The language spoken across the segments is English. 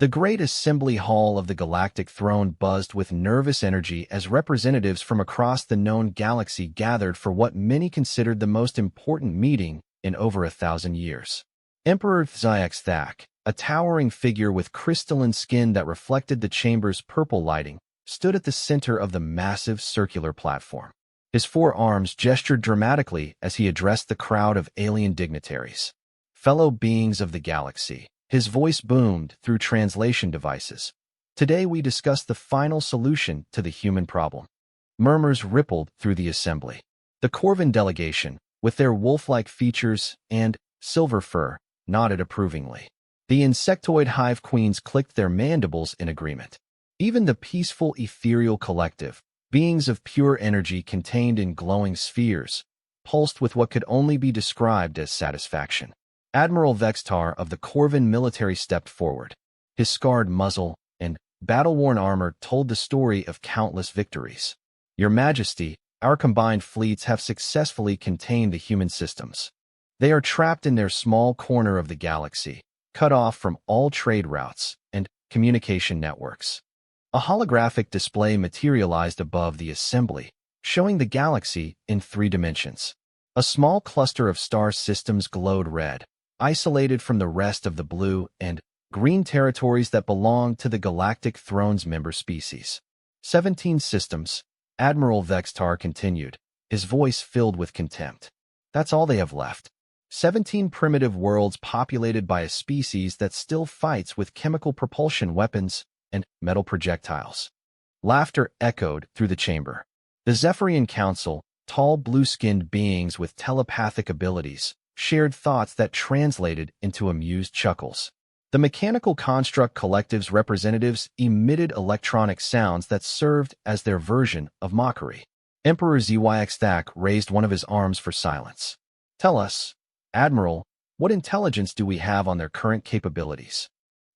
The great assembly hall of the Galactic throne buzzed with nervous energy as representatives from across the known galaxy gathered for what many considered the most important meeting in over 1,000 years. Emperor Thak, a towering figure with crystalline skin that reflected the chamber's purple lighting, stood at the center of the massive circular platform. His four arms gestured dramatically as he addressed the crowd of alien dignitaries. Fellow beings of the galaxy, his voice boomed through translation devices. Today we discuss the final solution to the human problem. Murmurs rippled through the assembly. The Corvin delegation, with their wolf-like features and silver fur, nodded approvingly. The insectoid hive queens clicked their mandibles in agreement. Even the peaceful ethereal collective, beings of pure energy contained in glowing spheres, pulsed with what could only be described as satisfaction. Admiral Vextar of the Corvin military stepped forward. His scarred muzzle and battle-worn armor told the story of countless victories. Your Majesty, our combined fleets have successfully contained the human systems. They are trapped in their small corner of the galaxy, cut off from all trade routes and communication networks. A holographic display materialized above the assembly, showing the galaxy in 3 dimensions. A small cluster of star systems glowed red, isolated from the rest of the blue and green territories that belonged to the Galactic Throne's member species. 17 systems, Admiral Vextar continued, his voice filled with contempt. That's all they have left. 17 primitive worlds populated by a species that still fights with chemical propulsion weapons and metal projectiles. Laughter echoed through the chamber. The Zephyrian Council, tall blue-skinned beings with telepathic abilities, shared thoughts that translated into amused chuckles. The Mechanical Construct Collective's representatives emitted electronic sounds that served as their version of mockery. Emperor Thak raised one of his arms for silence. Tell us, Admiral, what intelligence do we have on their current capabilities?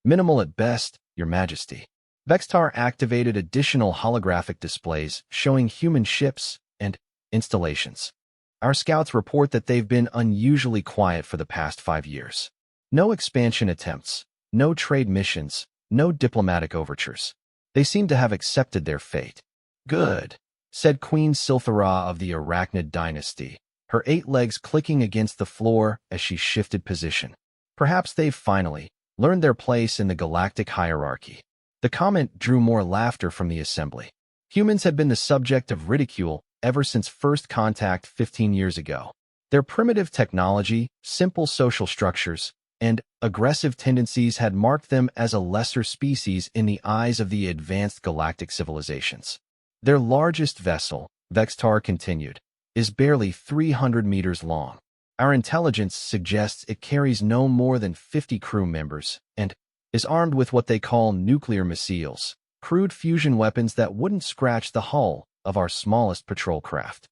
Minimal at best, Your Majesty. Vextar activated additional holographic displays showing human ships and installations. Our scouts report that they've been unusually quiet for the past 5 years. No expansion attempts, no trade missions, no diplomatic overtures. They seem to have accepted their fate. Good, said Queen Silthara of the Arachnid dynasty, her 8 legs clicking against the floor as she shifted position. Perhaps they've finally learned their place in the galactic hierarchy. The comment drew more laughter from the assembly. Humans had been the subject of ridicule ever since first contact 15 years ago. Their primitive technology, simple social structures, and aggressive tendencies had marked them as a lesser species in the eyes of the advanced galactic civilizations. Their largest vessel, Vextar continued, is barely 300 meters long. Our intelligence suggests it carries no more than 50 crew members and is armed with what they call nuclear missiles, crude fusion weapons that wouldn't scratch the hull of our smallest patrol craft.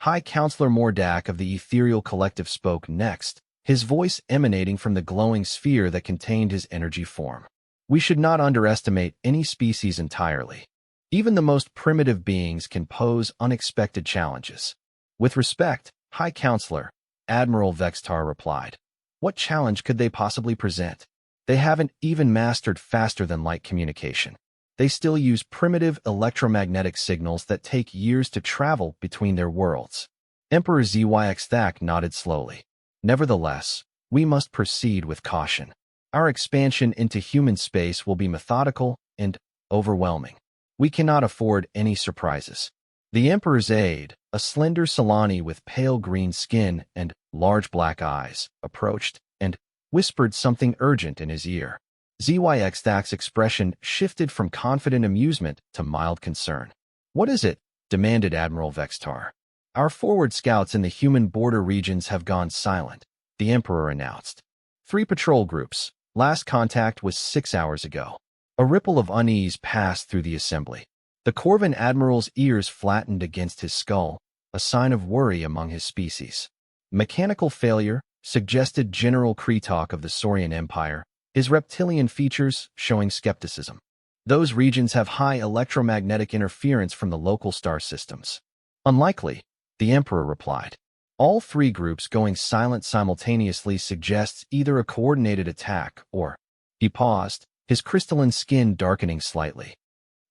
High Counselor Mordak of the Ethereal Collective spoke next, his voice emanating from the glowing sphere that contained his energy form. We should not underestimate any species entirely. Even the most primitive beings can pose unexpected challenges. With respect, High Counselor, Admiral Vextar replied. What challenge could they possibly present? They haven't even mastered faster-than-light communication. They still use primitive electromagnetic signals that take years to travel between their worlds. Emperor Thak nodded slowly. Nevertheless, we must proceed with caution. Our expansion into human space will be methodical and overwhelming. We cannot afford any surprises. The Emperor's aide, a slender Solani with pale green skin and large black eyes, approached and whispered something urgent in his ear. Thak's expression shifted from confident amusement to mild concern. What is it? Demanded Admiral Vextar. Our forward scouts in the human border regions have gone silent, the Emperor announced. 3 patrol groups. Last contact was 6 hours ago. A ripple of unease passed through the assembly. The Corvin Admiral's ears flattened against his skull, a sign of worry among his species. Mechanical failure, suggested General Kretok of the Saurian Empire, his reptilian features showing skepticism. Those regions have high electromagnetic interference from the local star systems. Unlikely, the Emperor replied. All 3 groups going silent simultaneously suggests either a coordinated attack or... He paused, his crystalline skin darkening slightly.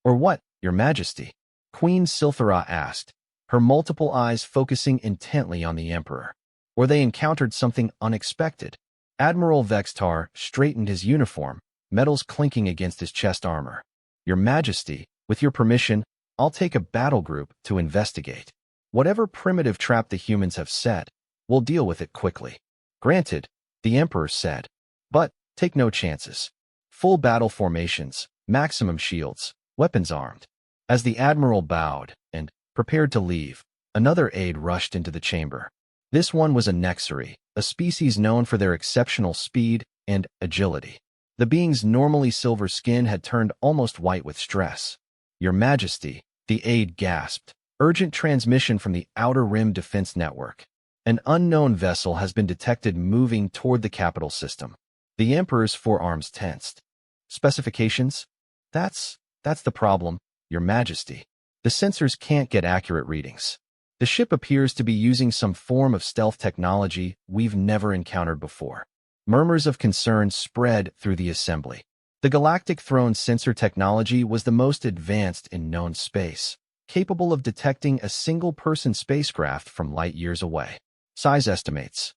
"Or what, Your Majesty?" Queen Silthara asked, her multiple eyes focusing intently on the Emperor. Or they encountered something unexpected. Admiral Vextar straightened his uniform, metals clinking against his chest armor. "Your Majesty, with your permission, I'll take a battle group to investigate. Whatever primitive trap the humans have set, we'll deal with it quickly." "Granted," the Emperor said. "But take no chances. Full battle formations, maximum shields, weapons armed." As the Admiral bowed and prepared to leave, another aide rushed into the chamber. This one was a Nexari, a species known for their exceptional speed and agility. The being's normally silver skin had turned almost white with stress. "Your Majesty," the aide gasped. "Urgent transmission from the Outer Rim Defense Network. An unknown vessel has been detected moving toward the capital system." The Emperor's forearms tensed. "Specifications?" That's the problem, Your Majesty. The sensors can't get accurate readings. The ship appears to be using some form of stealth technology we've never encountered before." Murmurs of concern spread through the assembly. The Galactic Throne's sensor technology was the most advanced in known space, capable of detecting a single-person spacecraft from light years away. "Size estimates,"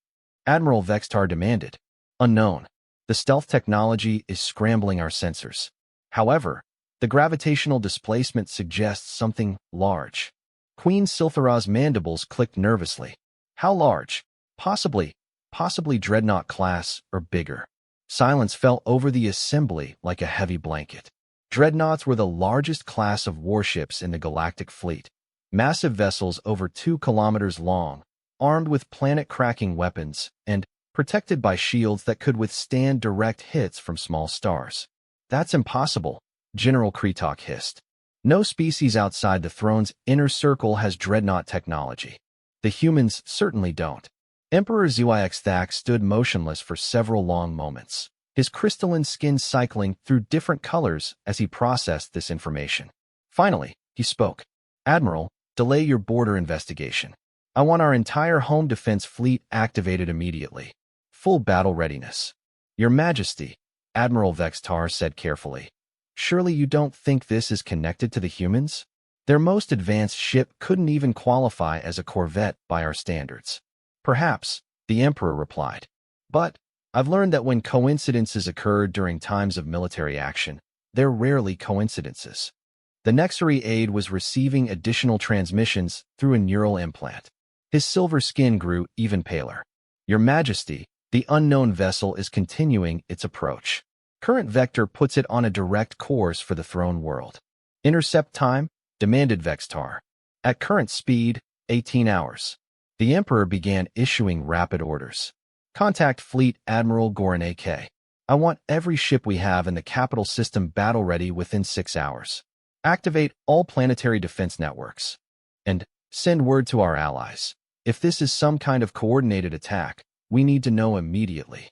Admiral Vextar demanded. "Unknown. The stealth technology is scrambling our sensors. However, the gravitational displacement suggests something large." Queen Silthara's mandibles clicked nervously. "How large? Possibly Dreadnought class or bigger." Silence fell over the assembly like a heavy blanket. Dreadnoughts were the largest class of warships in the Galactic Fleet. Massive vessels over 2 kilometers long, armed with planet-cracking weapons, and protected by shields that could withstand direct hits from small stars. "That's impossible," General Kretok hissed. "No species outside the throne's inner circle has dreadnought technology. The humans certainly don't." Emperor Zuyx stood motionless for several long moments, his crystalline skin cycling through different colors as he processed this information. Finally, he spoke. "Admiral, delay your border investigation. I want our entire home defense fleet activated immediately. Full battle readiness." "Your Majesty," Admiral Vextar said carefully. "Surely you don't think this is connected to the humans? Their most advanced ship couldn't even qualify as a corvette by our standards." "Perhaps," the Emperor replied. "But I've learned that when coincidences occur during times of military action, they're rarely coincidences." The Nexari aide was receiving additional transmissions through a neural implant. His silver skin grew even paler. "Your Majesty, the unknown vessel is continuing its approach. Current vector puts it on a direct course for the throne world." "Intercept time?" demanded Vextar. "At current speed, 18 hours. The Emperor began issuing rapid orders. "Contact Fleet Admiral Goran AK. I want every ship we have in the capital system battle-ready within 6 hours. Activate all planetary defense networks. And send word to our allies. If this is some kind of coordinated attack, we need to know immediately."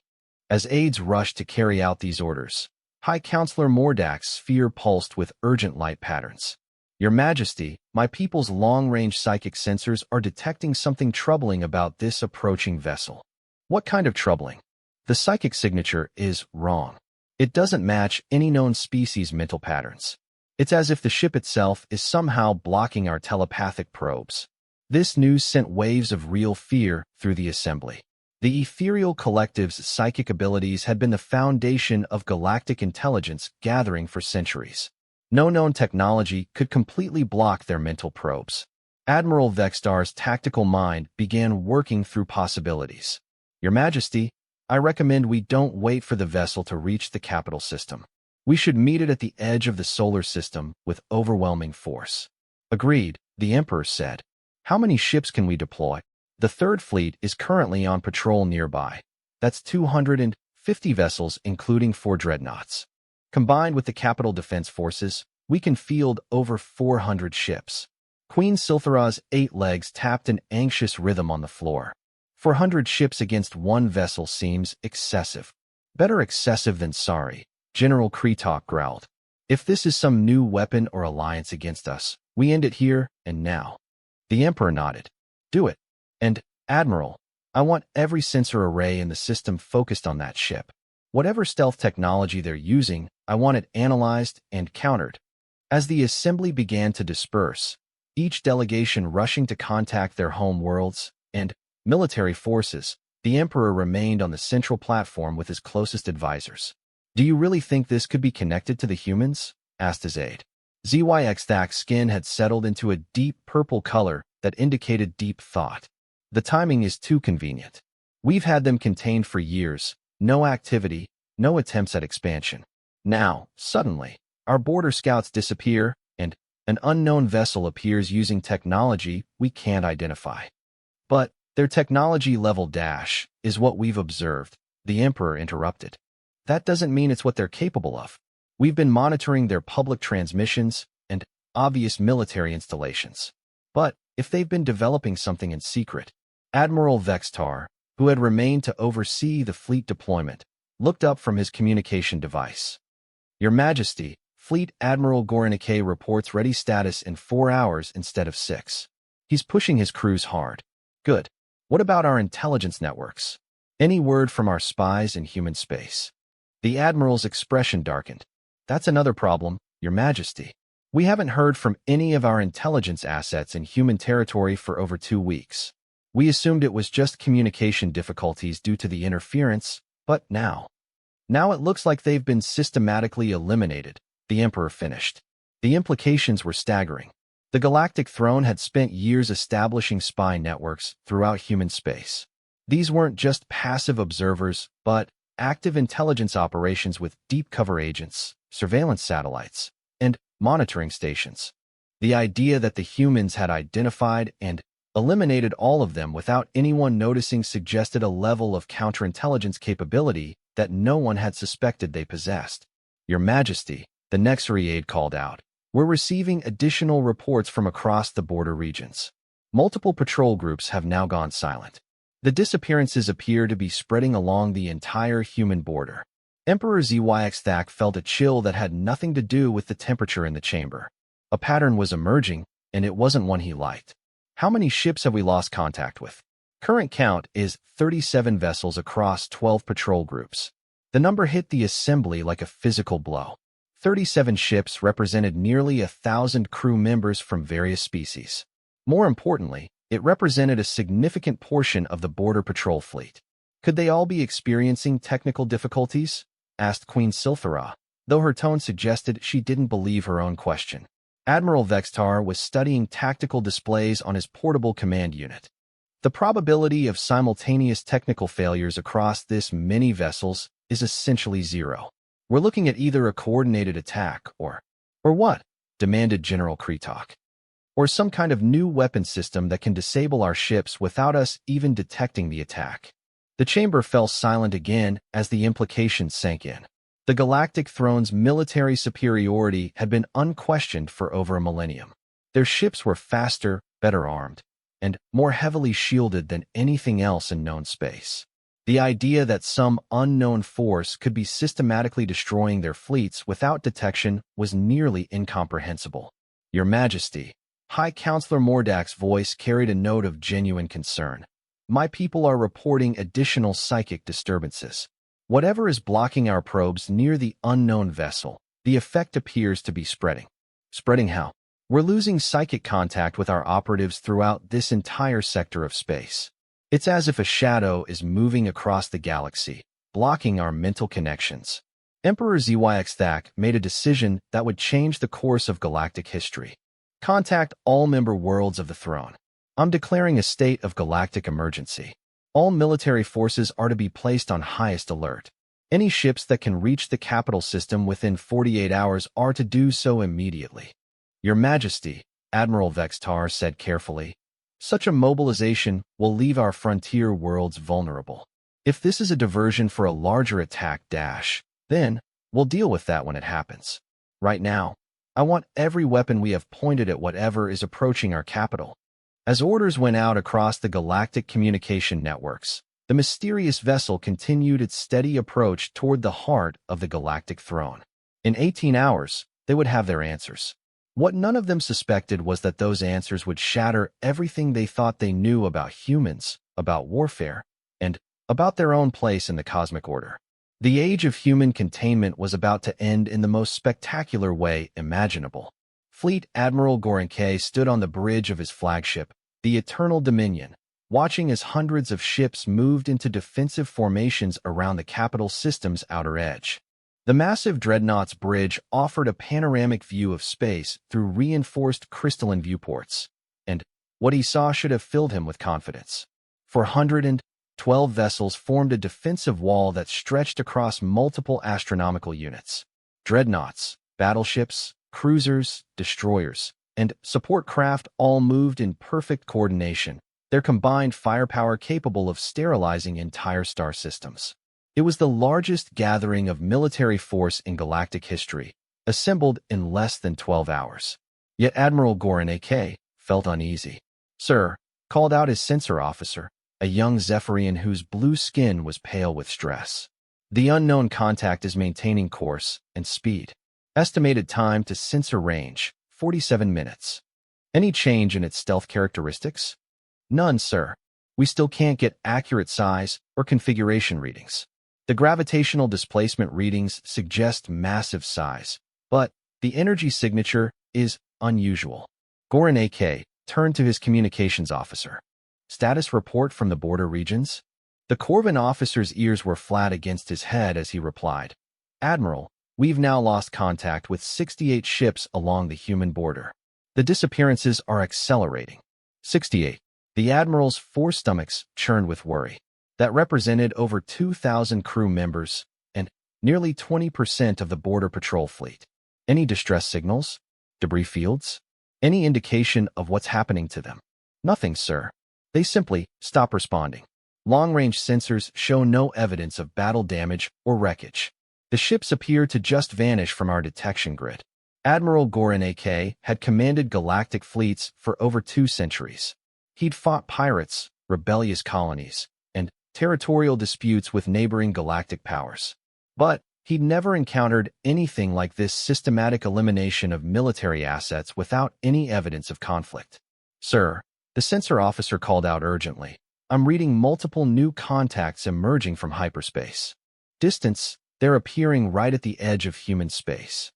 As aides rushed to carry out these orders, High Counselor Mordak's sphere pulsed with urgent light patterns. "Your Majesty, my people's long-range psychic sensors are detecting something troubling about this approaching vessel." "What kind of troubling?" "The psychic signature is wrong. It doesn't match any known species' mental patterns. It's as if the ship itself is somehow blocking our telepathic probes." This news sent waves of real fear through the assembly. The ethereal collective's psychic abilities had been the foundation of galactic intelligence gathering for centuries. No known technology could completely block their mental probes. Admiral Vextar's tactical mind began working through possibilities. "Your Majesty, I recommend we don't wait for the vessel to reach the capital system. We should meet it at the edge of the solar system with overwhelming force." "Agreed," the Emperor said. "How many ships can we deploy?" "The Third Fleet is currently on patrol nearby. That's 250 vessels, including 4 dreadnoughts. Combined with the capital defense forces, we can field over 400 ships." Queen Silthara's 8 legs tapped an anxious rhythm on the floor. 400 ships against 1 vessel seems excessive. "Better excessive than sorry," General Kretok growled. "If this is some new weapon or alliance against us, we end it here and now." The Emperor nodded. "Do it. And, Admiral, I want every sensor array in the system focused on that ship. Whatever stealth technology they're using, I want it analyzed and countered. As the assembly began to disperse, each delegation rushing to contact their home worlds and military forces, the Emperor remained on the central platform with his closest advisors. "Do you really think this could be connected to the humans?" asked his aide. ZYX's skin had settled into a deep purple color that indicated deep thought. "The timing is too convenient. We've had them contained for years, no activity, no attempts at expansion. Now, suddenly, our border scouts disappear, and an unknown vessel appears using technology we can't identify." "But their technology level dash is what we've observed," the Emperor interrupted. "That doesn't mean it's what they're capable of. We've been monitoring their public transmissions and obvious military installations. But if they've been developing something in secret..." Admiral Vextar, who had remained to oversee the fleet deployment, looked up from his communication device. "Your Majesty, Fleet Admiral Gorenike reports ready status in 4 hours instead of 6. He's pushing his crews hard." "Good. What about our intelligence networks? Any word from our spies in human space?" The Admiral's expression darkened. "That's another problem, Your Majesty. We haven't heard from any of our intelligence assets in human territory for over 2 weeks. We assumed it was just communication difficulties due to the interference, but now it looks like they've been systematically eliminated," the Emperor finished. The implications were staggering. The Galactic Throne had spent years establishing spy networks throughout human space. These weren't just passive observers, but active intelligence operations with deep cover agents, surveillance satellites, and monitoring stations. The idea that the humans had identified and eliminated all of them without anyone noticing suggested a level of counterintelligence capability that no one had suspected they possessed. "Your Majesty," the Nexary aide called out, "we're receiving additional reports from across the border regions. Multiple patrol groups have now gone silent. The disappearances appear to be spreading along the entire human border." Emperor ZYXTHAC felt a chill that had nothing to do with the temperature in the chamber. A pattern was emerging, and it wasn't one he liked. "How many ships have we lost contact with?" "Current count is 37 vessels across 12 patrol groups." The number hit the assembly like a physical blow. 37 ships represented nearly 1,000 crew members from various species. More importantly, it represented a significant portion of the border patrol fleet. "Could they all be experiencing technical difficulties?" asked Queen Silthara, though her tone suggested she didn't believe her own question. Admiral Vextar was studying tactical displays on his portable command unit. "The probability of simultaneous technical failures across this many vessels is essentially 0. We're looking at either a coordinated attack or what?" demanded General Kretok. "Or some kind of new weapon system that can disable our ships without us even detecting the attack." The chamber fell silent again as the implications sank in. The Galactic Throne's military superiority had been unquestioned for over a millennium. Their ships were faster, better armed, and more heavily shielded than anything else in known space. The idea that some unknown force could be systematically destroying their fleets without detection was nearly incomprehensible. "Your Majesty," High Counselor Mordak's voice carried a note of genuine concern. "My people are reporting additional psychic disturbances. Whatever is blocking our probes near the unknown vessel, the effect appears to be spreading." "Spreading how?" "We're losing psychic contact with our operatives throughout this entire sector of space. It's as if a shadow is moving across the galaxy, blocking our mental connections." Emperor ZYXTHAC made a decision that would change the course of galactic history. "Contact all member worlds of the Throne. I'm declaring a state of galactic emergency. All military forces are to be placed on highest alert. Any ships that can reach the capital system within 48 hours are to do so immediately." "Your Majesty," Admiral Vextar said carefully, "such a mobilization will leave our frontier worlds vulnerable. If this is a diversion for a larger attack then we'll deal with that when it happens. Right now, I want every weapon we have pointed at whatever is approaching our capital." As orders went out across the galactic communication networks, the mysterious vessel continued its steady approach toward the heart of the Galactic Throne. In 18 hours, they would have their answers. What none of them suspected was that those answers would shatter everything they thought they knew about humans, about warfare, and about their own place in the cosmic order. The age of human containment was about to end in the most spectacular way imaginable. Fleet Admiral Gorenke stood on the bridge of his flagship, the Eternal Dominion, watching as hundreds of ships moved into defensive formations around the capital system's outer edge. The massive dreadnought's bridge offered a panoramic view of space through reinforced crystalline viewports, and what he saw should have filled him with confidence. 412 vessels formed a defensive wall that stretched across multiple astronomical units. Dreadnoughts, battleships, cruisers, destroyers, and support craft all moved in perfect coordination, their combined firepower capable of sterilizing entire star systems. It was the largest gathering of military force in galactic history, assembled in less than 12 hours. Yet Admiral Goran AK felt uneasy. "Sir," called out his sensor officer, a young Zephyrian whose blue skin was pale with stress. "The unknown contact is maintaining course and speed. Estimated time to sensor range, 47 minutes. Any change in its stealth characteristics?" "None, sir. We still can't get accurate size or configuration readings. The gravitational displacement readings suggest massive size, but the energy signature is unusual." Goran AK turned to his communications officer. "Status report from the border regions?" The Corvin officer's ears were flat against his head as he replied, "Admiral, we've now lost contact with 68 ships along the human border. The disappearances are accelerating." 68. The Admiral's four stomachs churned with worry. That represented over 2,000 crew members and nearly 20% of the border patrol fleet. Any distress signals? Debris fields? Any indication of what's happening to them? "Nothing, sir. They simply stop responding. Long-range sensors show no evidence of battle damage or wreckage. The ships appear to just vanish from our detection grid." Admiral Goran AK had commanded galactic fleets for over 2 centuries. He'd fought pirates, rebellious colonies, and territorial disputes with neighboring galactic powers. But he'd never encountered anything like this systematic elimination of military assets without any evidence of conflict. "Sir," the sensor officer called out urgently, "I'm reading multiple new contacts emerging from hyperspace. Distance, they're appearing right at the edge of human space."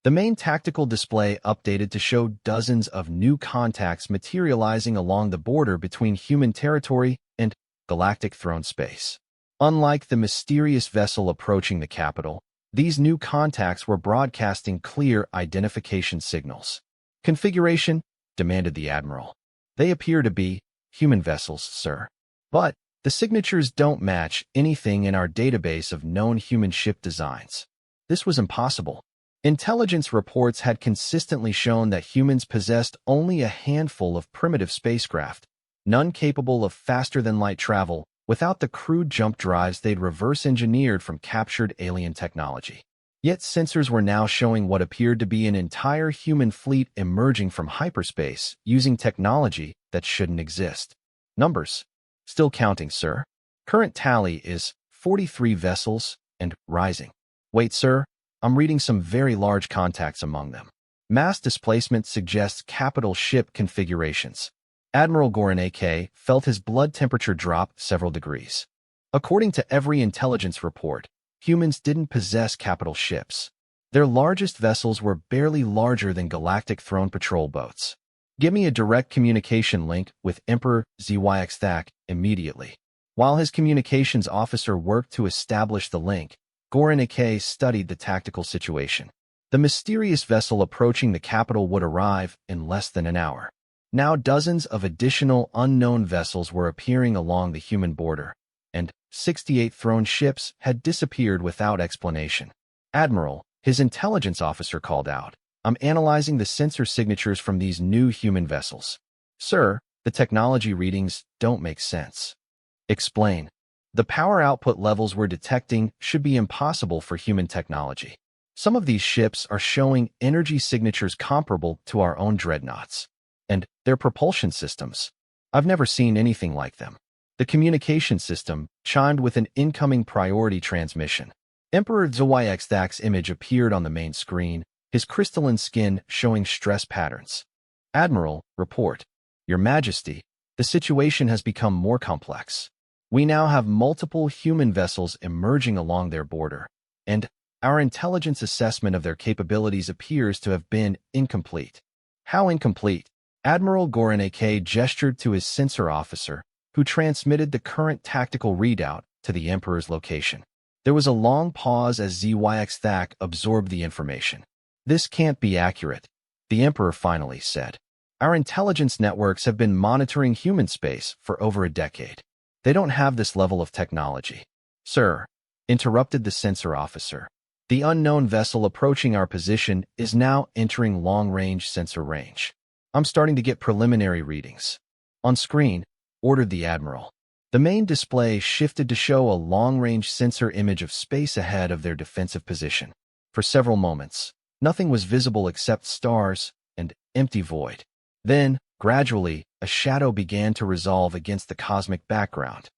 The main tactical display updated to show dozens of new contacts materializing along the border between human territory and galactic throne space. Unlike the mysterious vessel approaching the capital, these new contacts were broadcasting clear identification signals. "Configuration?" demanded the Admiral. "They appear to be human vessels, sir. But the signatures don't match anything in our database of known human ship designs." This was impossible. Intelligence reports had consistently shown that humans possessed only a handful of primitive spacecraft, none capable of faster-than-light travel without the crude jump drives they'd reverse-engineered from captured alien technology. Yet sensors were now showing what appeared to be an entire human fleet emerging from hyperspace using technology that shouldn't exist. "Numbers. Still counting, sir. Current tally is 43 vessels and rising. Wait, sir. I'm reading some very large contacts among them. Mass displacement suggests capital ship configurations." Admiral Goran AK felt his blood temperature drop several degrees. According to every intelligence report, humans didn't possess capital ships. Their largest vessels were barely larger than galactic throne patrol boats. "Give me a direct communication link with Emperor ZYX immediately." While his communications officer worked to establish the link, Goran AK studied the tactical situation. The mysterious vessel approaching the capital would arrive in less than an hour. Now dozens of additional unknown vessels were appearing along the human border, and 68 throne ships had disappeared without explanation. "Admiral," his intelligence officer called out, "I'm analyzing the sensor signatures from these new human vessels." "Sir, the technology readings don't make sense." "Explain." "The power output levels we're detecting should be impossible for human technology. Some of these ships are showing energy signatures comparable to our own dreadnoughts. And their propulsion systems. I've never seen anything like them." The communication system chimed with an incoming priority transmission. Emperor ZYX image appeared on the main screen, his crystalline skin showing stress patterns. "Admiral, report. Your Majesty, the situation has become more complex. We now have multiple human vessels emerging along their border, and our intelligence assessment of their capabilities appears to have been incomplete. How incomplete? Admiral Goranake gestured to his sensor officer, who transmitted the current tactical readout to the Emperor's location. There was a long pause as ZYX Thak absorbed the information. This can't be accurate, the Emperor finally said. Our intelligence networks have been monitoring human space for over a decade. They don't have this level of technology. Sir, interrupted the sensor officer. The unknown vessel approaching our position is now entering long-range sensor range. I'm starting to get preliminary readings. On screen, ordered the Admiral. The main display shifted to show a long-range sensor image of space ahead of their defensive position. For several moments, nothing was visible except stars and empty void. Then, gradually, a shadow began to resolve against the cosmic background.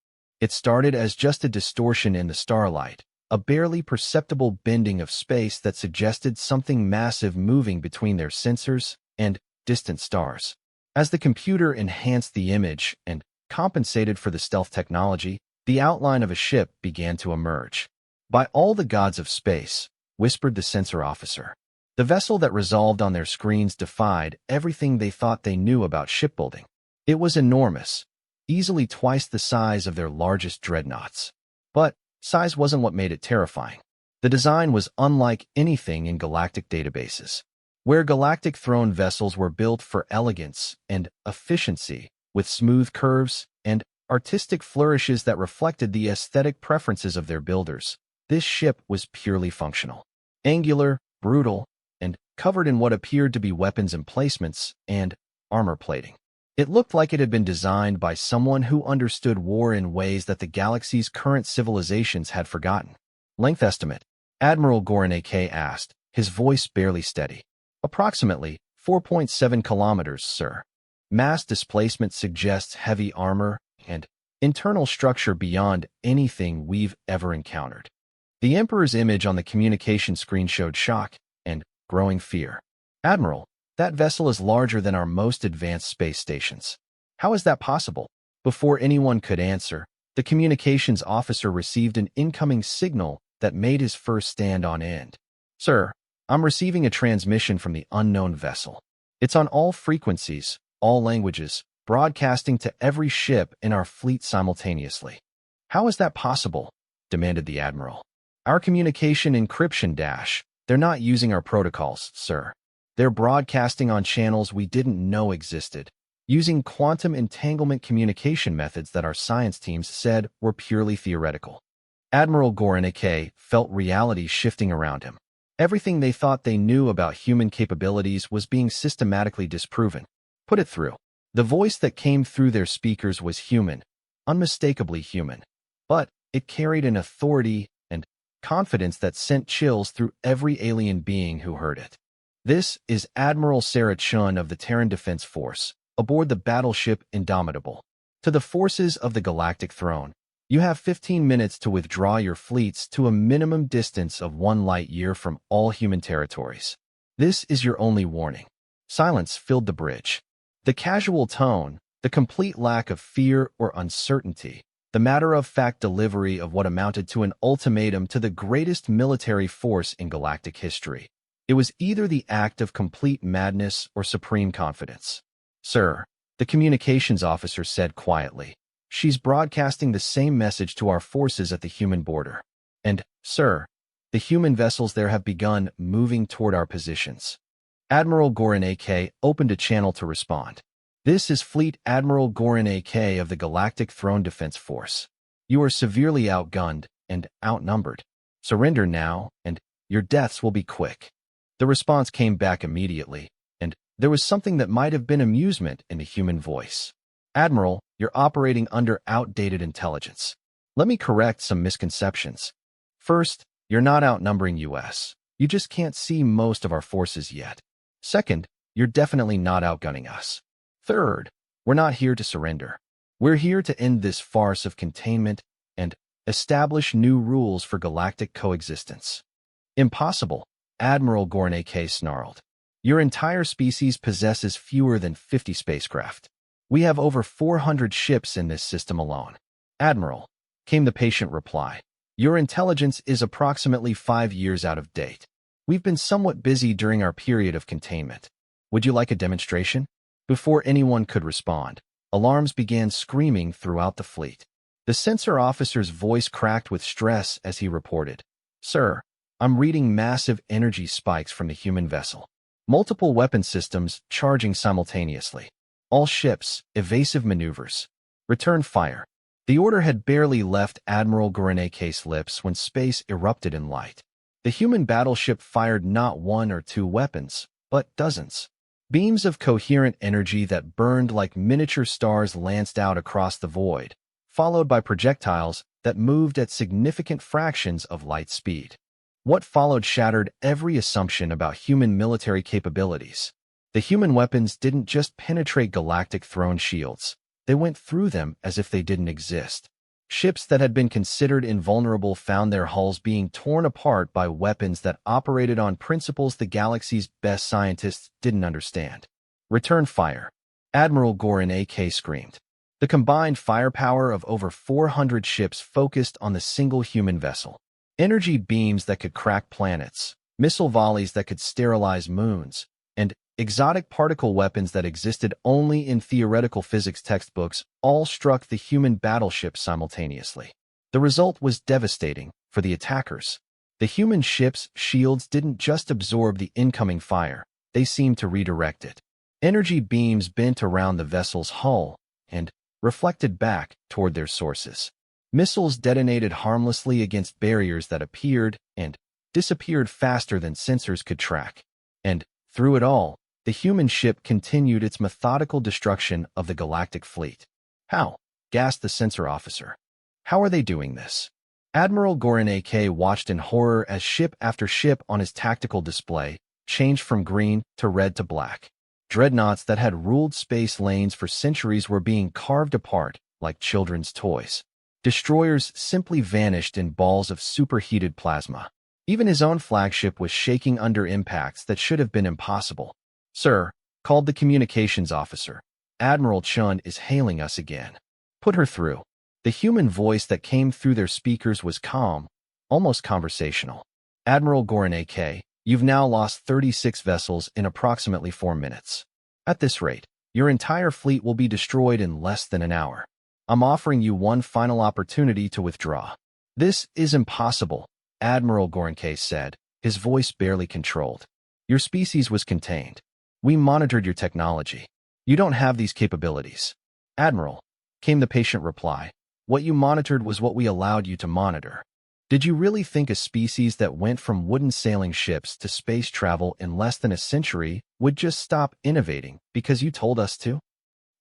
It started as just a distortion in the starlight, a barely perceptible bending of space that suggested something massive moving between their sensors and distant stars. As the computer enhanced the image and compensated for the stealth technology, the outline of a ship began to emerge. By all the gods of space, whispered the sensor officer. The vessel that resolved on their screens defied everything they thought they knew about shipbuilding. It was enormous, easily twice the size of their largest dreadnoughts. But size wasn't what made it terrifying. The design was unlike anything in galactic databases. Where galactic throne vessels were built for elegance and efficiency, with smooth curves and artistic flourishes that reflected the aesthetic preferences of their builders, this ship was purely functional. Angular, brutal, and covered in what appeared to be weapons emplacements and armor plating. It looked like it had been designed by someone who understood war in ways that the galaxy's current civilizations had forgotten. Length estimate, Admiral Goranake asked, his voice barely steady. Approximately 4.7 kilometers, sir. Mass displacement suggests heavy armor and internal structure beyond anything we've ever encountered. The Emperor's image on the communication screen showed shock and growing fear. Admiral, that vessel is larger than our most advanced space stations. How is that possible? Before anyone could answer, the communications officer received an incoming signal that made his fur stand on end. Sir, I'm receiving a transmission from the unknown vessel. It's on all frequencies, all languages, broadcasting to every ship in our fleet simultaneously. How is that possible? Demanded the Admiral. Our communication encryption dash. They're not using our protocols, sir. They're broadcasting on channels we didn't know existed, using quantum entanglement communication methods that our science teams said were purely theoretical. Admiral Goranake felt reality shifting around him. Everything they thought they knew about human capabilities was being systematically disproven. Put it through. The voice that came through their speakers was human, unmistakably human, but it carried an authority and confidence that sent chills through every alien being who heard it. This is Admiral Sarah Chun of the Terran Defense Force, aboard the battleship Indomitable. To the forces of the Galactic Throne, you have 15 minutes to withdraw your fleets to a minimum distance of 1 light-year from all human territories. This is your only warning. Silence filled the bridge. The casual tone, the complete lack of fear or uncertainty, the matter-of-fact delivery of what amounted to an ultimatum to the greatest military force in galactic history. It was either the act of complete madness or supreme confidence. Sir, the communications officer said quietly, she's broadcasting the same message to our forces at the human border. And, sir, the human vessels there have begun moving toward our positions. Admiral Goranake opened a channel to respond. This is Fleet Admiral Goranake of the Galactic Throne Defense Force. You are severely outgunned and outnumbered. Surrender now, and your deaths will be quick. The response came back immediately, and there was something that might have been amusement in the human voice. Admiral, you're operating under outdated intelligence. Let me correct some misconceptions. First, you're not outnumbering US. You just can't see most of our forces yet. Second, you're definitely not outgunning us. Third, we're not here to surrender. We're here to end this farce of containment and establish new rules for galactic coexistence. Impossible, Admiral Goranake snarled. Your entire species possesses fewer than 50 spacecraft. We have over 400 ships in this system alone. Admiral, came the patient reply. Your intelligence is approximately 5 years out of date. We've been somewhat busy during our period of containment. Would you like a demonstration? Before anyone could respond, alarms began screaming throughout the fleet. The sensor officer's voice cracked with stress as he reported, Sir, I'm reading massive energy spikes from the human vessel. Multiple weapon systems charging simultaneously. All ships, evasive maneuvers. Return fire. The order had barely left Admiral Gorenike's lips when space erupted in light. The human battleship fired not one or two weapons, but dozens. Beams of coherent energy that burned like miniature stars lanced out across the void, followed by projectiles that moved at significant fractions of light speed. What followed shattered every assumption about human military capabilities. The human weapons didn't just penetrate Galactic throne shields. They went through them as if they didn't exist. Ships that had been considered invulnerable found their hulls being torn apart by weapons that operated on principles the galaxy's best scientists didn't understand. Return fire. Admiral Gorenike screamed. The combined firepower of over 400 ships focused on the single human vessel. Energy beams that could crack planets, missile volleys that could sterilize moons, and exotic particle weapons that existed only in theoretical physics textbooks all struck the human battleship simultaneously. The result was devastating for the attackers. The human ship's shields didn't just absorb the incoming fire, they seemed to redirect it. Energy beams bent around the vessel's hull and reflected back toward their sources. Missiles detonated harmlessly against barriers that appeared and disappeared faster than sensors could track. And, through it all, the human ship continued its methodical destruction of the Galactic fleet. How? Gasped the sensor officer. How are they doing this? Admiral Gorenike watched in horror as ship after ship on his tactical display changed from green to red to black. Dreadnoughts that had ruled space lanes for centuries were being carved apart like children's toys. Destroyers simply vanished in balls of superheated plasma. Even his own flagship was shaking under impacts that should have been impossible. Sir, called the communications officer. Admiral Chun is hailing us again. Put her through. The human voice that came through their speakers was calm, almost conversational. Admiral Gorenike, you've now lost 36 vessels in approximately 4 minutes. At this rate, your entire fleet will be destroyed in less than an hour. I'm offering you one final opportunity to withdraw. This is impossible, Admiral Gorenike said, his voice barely controlled. Your species was contained. We monitored your technology. You don't have these capabilities. Admiral, came the patient reply. What you monitored was what we allowed you to monitor. Did you really think a species that went from wooden sailing ships to space travel in less than a century would just stop innovating because you told us to?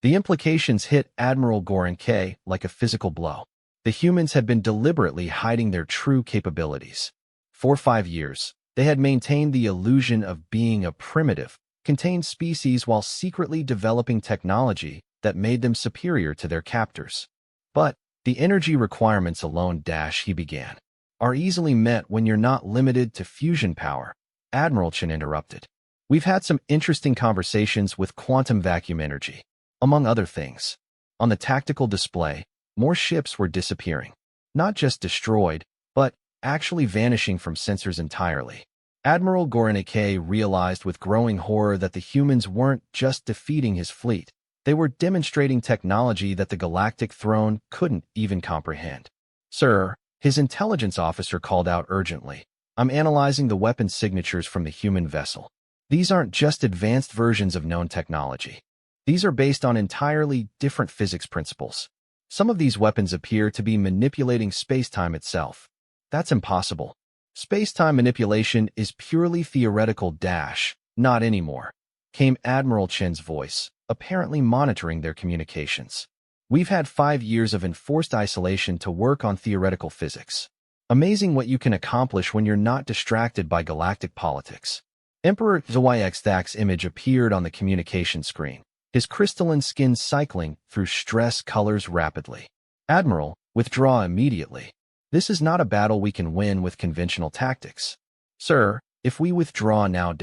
The implications hit Admiral Gorenike like a physical blow. The humans had been deliberately hiding their true capabilities. For 5 years, they had maintained the illusion of being a primitive, contained species while secretly developing technology that made them superior to their captors. But the energy requirements alone, he began, are easily met when you're not limited to fusion power. Admiral Chen interrupted. We've had some interesting conversations with quantum vacuum energy. Among other things, on the tactical display, more ships were disappearing. Not just destroyed, but actually vanishing from sensors entirely. Admiral Gorenike realized with growing horror that the humans weren't just defeating his fleet. They were demonstrating technology that the Galactic throne couldn't even comprehend. Sir, his intelligence officer called out urgently. I'm analyzing the weapon signatures from the human vessel. These aren't just advanced versions of known technology. These are based on entirely different physics principles. Some of these weapons appear to be manipulating space-time itself. That's impossible. Space-time manipulation is purely theoretical, not anymore, came Admiral Chen's voice, apparently monitoring their communications. We've had 5 years of enforced isolation to work on theoretical physics. Amazing what you can accomplish when you're not distracted by galactic politics. Emperor Zhyx's image appeared on the communication screen, his crystalline skin cycling through stress colors rapidly. Admiral, withdraw immediately. This is not a battle we can win with conventional tactics. Sir, if we withdraw now,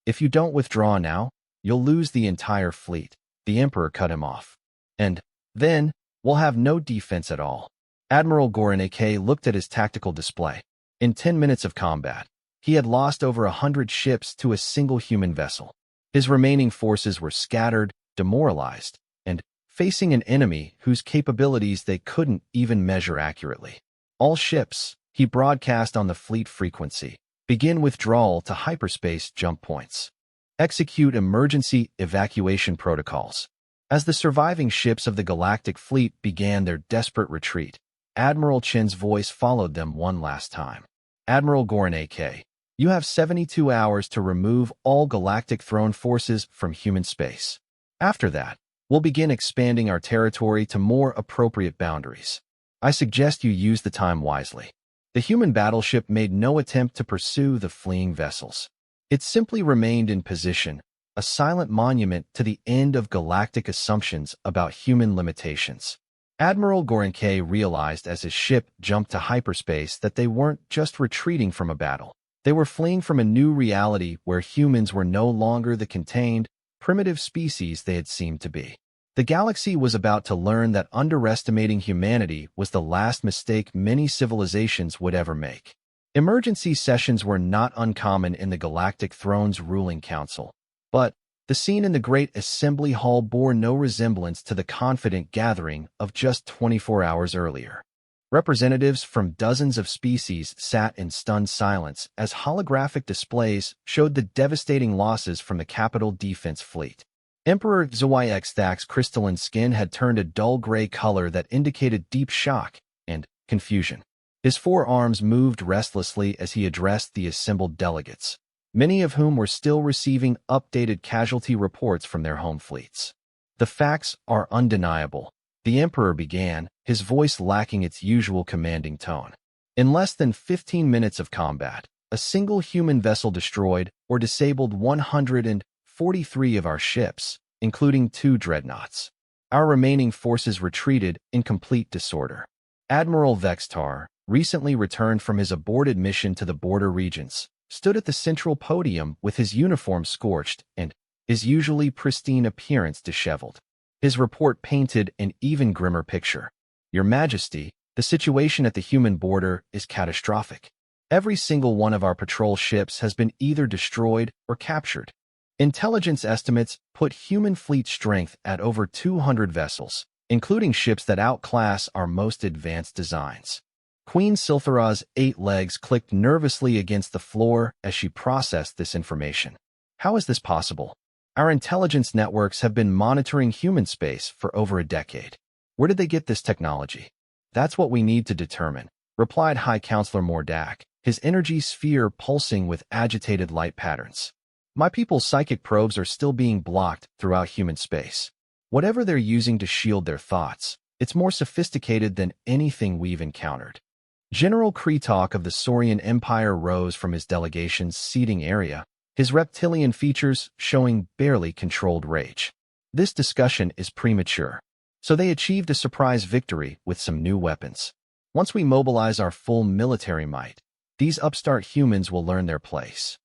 if you don't withdraw now, you'll lose the entire fleet. The Emperor cut him off. And then, we'll have no defense at all. Admiral Goranake looked at his tactical display. In 10 minutes of combat, he had lost over 100 ships to a single human vessel. His remaining forces were scattered, demoralized, and facing an enemy whose capabilities they couldn't even measure accurately. All ships, he broadcast on the fleet frequency, begin withdrawal to hyperspace jump points. Execute emergency evacuation protocols. As the surviving ships of the Galactic fleet began their desperate retreat, Admiral Chen's voice followed them one last time. Admiral Goranake, you have 72 hours to remove all Galactic Throne forces from human space. After that, we'll begin expanding our territory to more appropriate boundaries. I suggest you use the time wisely. The human battleship made no attempt to pursue the fleeing vessels. It simply remained in position, a silent monument to the end of galactic assumptions about human limitations. Admiral Goranake realized as his ship jumped to hyperspace that they weren't just retreating from a battle. They were fleeing from a new reality where humans were no longer the contained, primitive species they had seemed to be. The galaxy was about to learn that underestimating humanity was the last mistake many civilizations would ever make. Emergency sessions were not uncommon in the Galactic Throne's ruling council, but the scene in the Great Assembly Hall bore no resemblance to the confident gathering of just 24 hours earlier. Representatives from dozens of species sat in stunned silence as holographic displays showed the devastating losses from the capital defense fleet. Emperor HFY's crystalline skin had turned a dull gray color that indicated deep shock and confusion. His forearms moved restlessly as he addressed the assembled delegates, many of whom were still receiving updated casualty reports from their home fleets. The facts are undeniable, the Emperor began, his voice lacking its usual commanding tone. In less than 15 minutes of combat, a single human vessel destroyed or disabled 143 of our ships, including 2 dreadnoughts. Our remaining forces retreated in complete disorder. Admiral Vextar, recently returned from his aborted mission to the border regions, stood at the central podium with his uniform scorched and his usually pristine appearance disheveled. His report painted an even grimmer picture. Your Majesty, the situation at the human border is catastrophic. Every single one of our patrol ships has been either destroyed or captured. Intelligence estimates put human fleet strength at over 200 vessels, including ships that outclass our most advanced designs. Queen Silthara's 8 legs clicked nervously against the floor as she processed this information. How is this possible? Our intelligence networks have been monitoring human space for over a decade. Where did they get this technology? That's what we need to determine, replied High Counselor Mordak, his energy sphere pulsing with agitated light patterns. My people's psychic probes are still being blocked throughout human space. Whatever they're using to shield their thoughts, it's more sophisticated than anything we've encountered. General Kretok of the Saurian Empire rose from his delegation's seating area, his reptilian features showing barely controlled rage. This discussion is premature, so they achieved a surprise victory with some new weapons. Once we mobilize our full military might, these upstart humans will learn their place.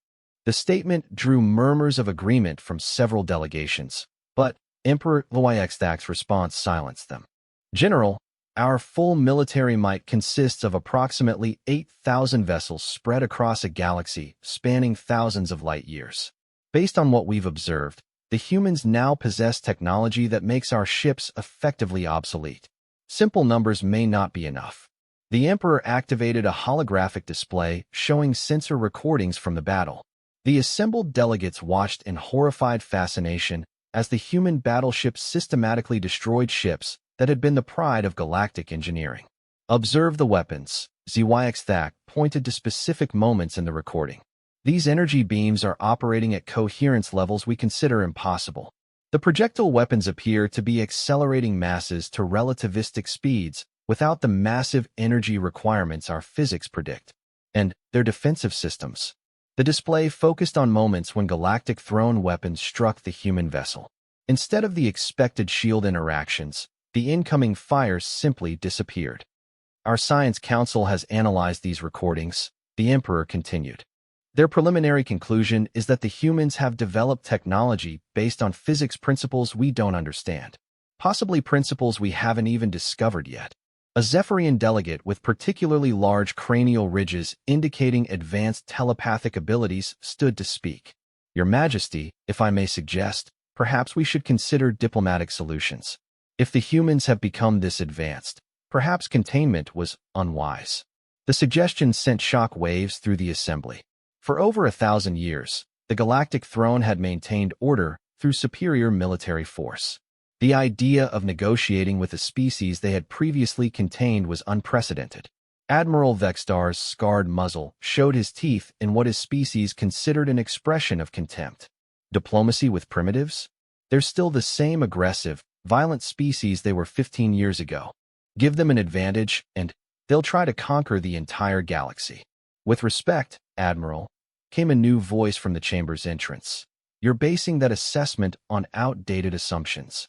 The statement drew murmurs of agreement from several delegations, but Emperor Loyexthak's response silenced them. General, our full military might consists of approximately 8,000 vessels spread across a galaxy spanning thousands of light years. Based on what we've observed, the humans now possess technology that makes our ships effectively obsolete. Simple numbers may not be enough. The Emperor activated a holographic display showing sensor recordings from the battle. The assembled delegates watched in horrified fascination as the human battleships systematically destroyed ships that had been the pride of galactic engineering. Observe the weapons. ZYXTHAC pointed to specific moments in the recording. These energy beams are operating at coherence levels we consider impossible. The projectile weapons appear to be accelerating masses to relativistic speeds without the massive energy requirements our physics predict. And their defensive systems. The display focused on moments when Galactic Throne weapons struck the human vessel. Instead of the expected shield interactions, the incoming fire simply disappeared. Our Science Council has analyzed these recordings, the Emperor continued. Their preliminary conclusion is that the humans have developed technology based on physics principles we don't understand. Possibly principles we haven't even discovered yet. A Zephyrian delegate with particularly large cranial ridges indicating advanced telepathic abilities stood to speak. Your Majesty, if I may suggest, perhaps we should consider diplomatic solutions. If the humans have become this advanced, perhaps containment was unwise. The suggestion sent shock waves through the assembly. For over 1,000 years, the Galactic Throne had maintained order through superior military force. The idea of negotiating with a species they had previously contained was unprecedented. Admiral Vextar's scarred muzzle showed his teeth in what his species considered an expression of contempt. Diplomacy with primitives? They're still the same aggressive, violent species they were 15 years ago. Give them an advantage, and they'll try to conquer the entire galaxy. With respect, Admiral, came a new voice from the chamber's entrance. You're basing that assessment on outdated assumptions.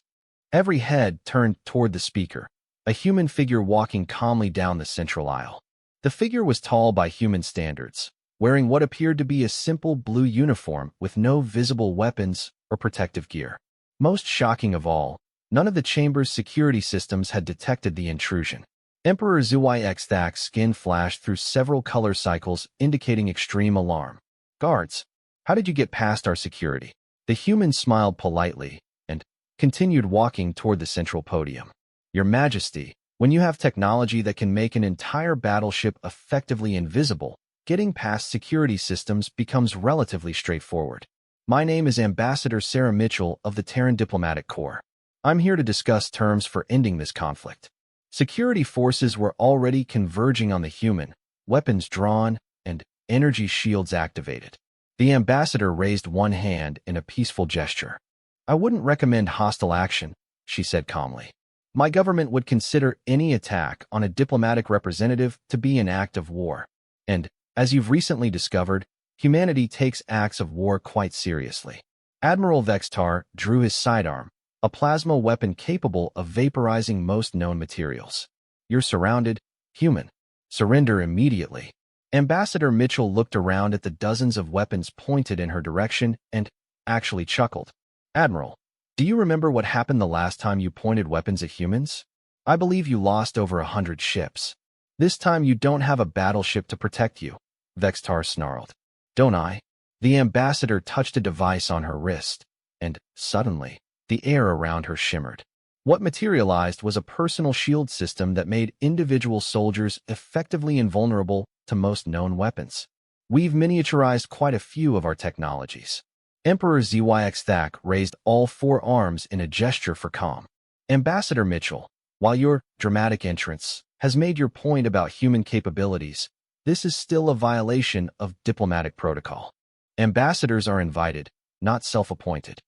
Every head turned toward the speaker, a human figure walking calmly down the central aisle. The figure was tall by human standards, wearing what appeared to be a simple blue uniform with no visible weapons or protective gear. Most shocking of all, none of the chamber's security systems had detected the intrusion. Emperor Zhuai-Xthak's skin flashed through several color cycles indicating extreme alarm. Guards, how did you get past our security? The human smiled politely and continued walking toward the central podium. Your Majesty, when you have technology that can make an entire battleship effectively invisible, getting past security systems becomes relatively straightforward. My name is Ambassador Sarah Mitchell of the Terran Diplomatic Corps. I'm here to discuss terms for ending this conflict. Security forces were already converging on the human, weapons drawn, and energy shields activated. The ambassador raised one hand in a peaceful gesture. I wouldn't recommend hostile action, she said calmly. My government would consider any attack on a diplomatic representative to be an act of war. And, as you've recently discovered, humanity takes acts of war quite seriously. Admiral Vextar drew his sidearm, a plasma weapon capable of vaporizing most known materials. You're surrounded, human. Surrender immediately. Ambassador Mitchell looked around at the dozens of weapons pointed in her direction and actually chuckled. Admiral, do you remember what happened the last time you pointed weapons at humans? I believe you lost over 100 ships. This time you don't have a battleship to protect you, Vextar snarled. Don't I? The ambassador touched a device on her wrist, and, suddenly, the air around her shimmered. What materialized was a personal shield system that made individual soldiers effectively invulnerable to most known weapons. We've miniaturized quite a few of our technologies. Emperor Zhuai-Xthak raised all four arms in a gesture for calm. Ambassador Mitchell, while your dramatic entrance has made your point about human capabilities, this is still a violation of diplomatic protocol. Ambassadors are invited, not self-appointed.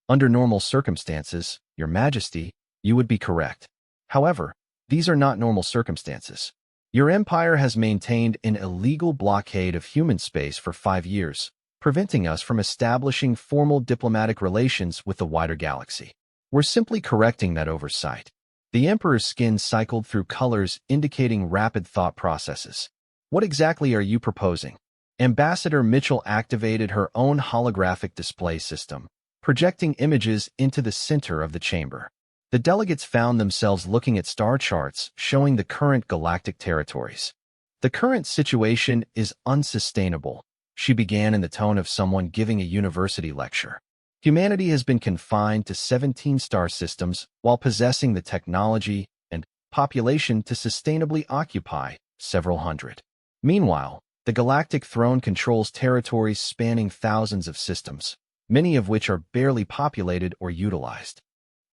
Under normal circumstances, Your Majesty, you would be correct. However, these are not normal circumstances. Your empire has maintained an illegal blockade of human space for 5 years, preventing us from establishing formal diplomatic relations with the wider galaxy. We're simply correcting that oversight. The Emperor's skin cycled through colors indicating rapid thought processes. What exactly are you proposing? Ambassador Mitchell activated her own holographic display system, projecting images into the center of the chamber. The delegates found themselves looking at star charts showing the current galactic territories. The current situation is unsustainable, she began in the tone of someone giving a university lecture. Humanity has been confined to 17 star systems while possessing the technology and population to sustainably occupy several hundred. Meanwhile, the Galactic Throne controls territories spanning thousands of systems, many of which are barely populated or utilized.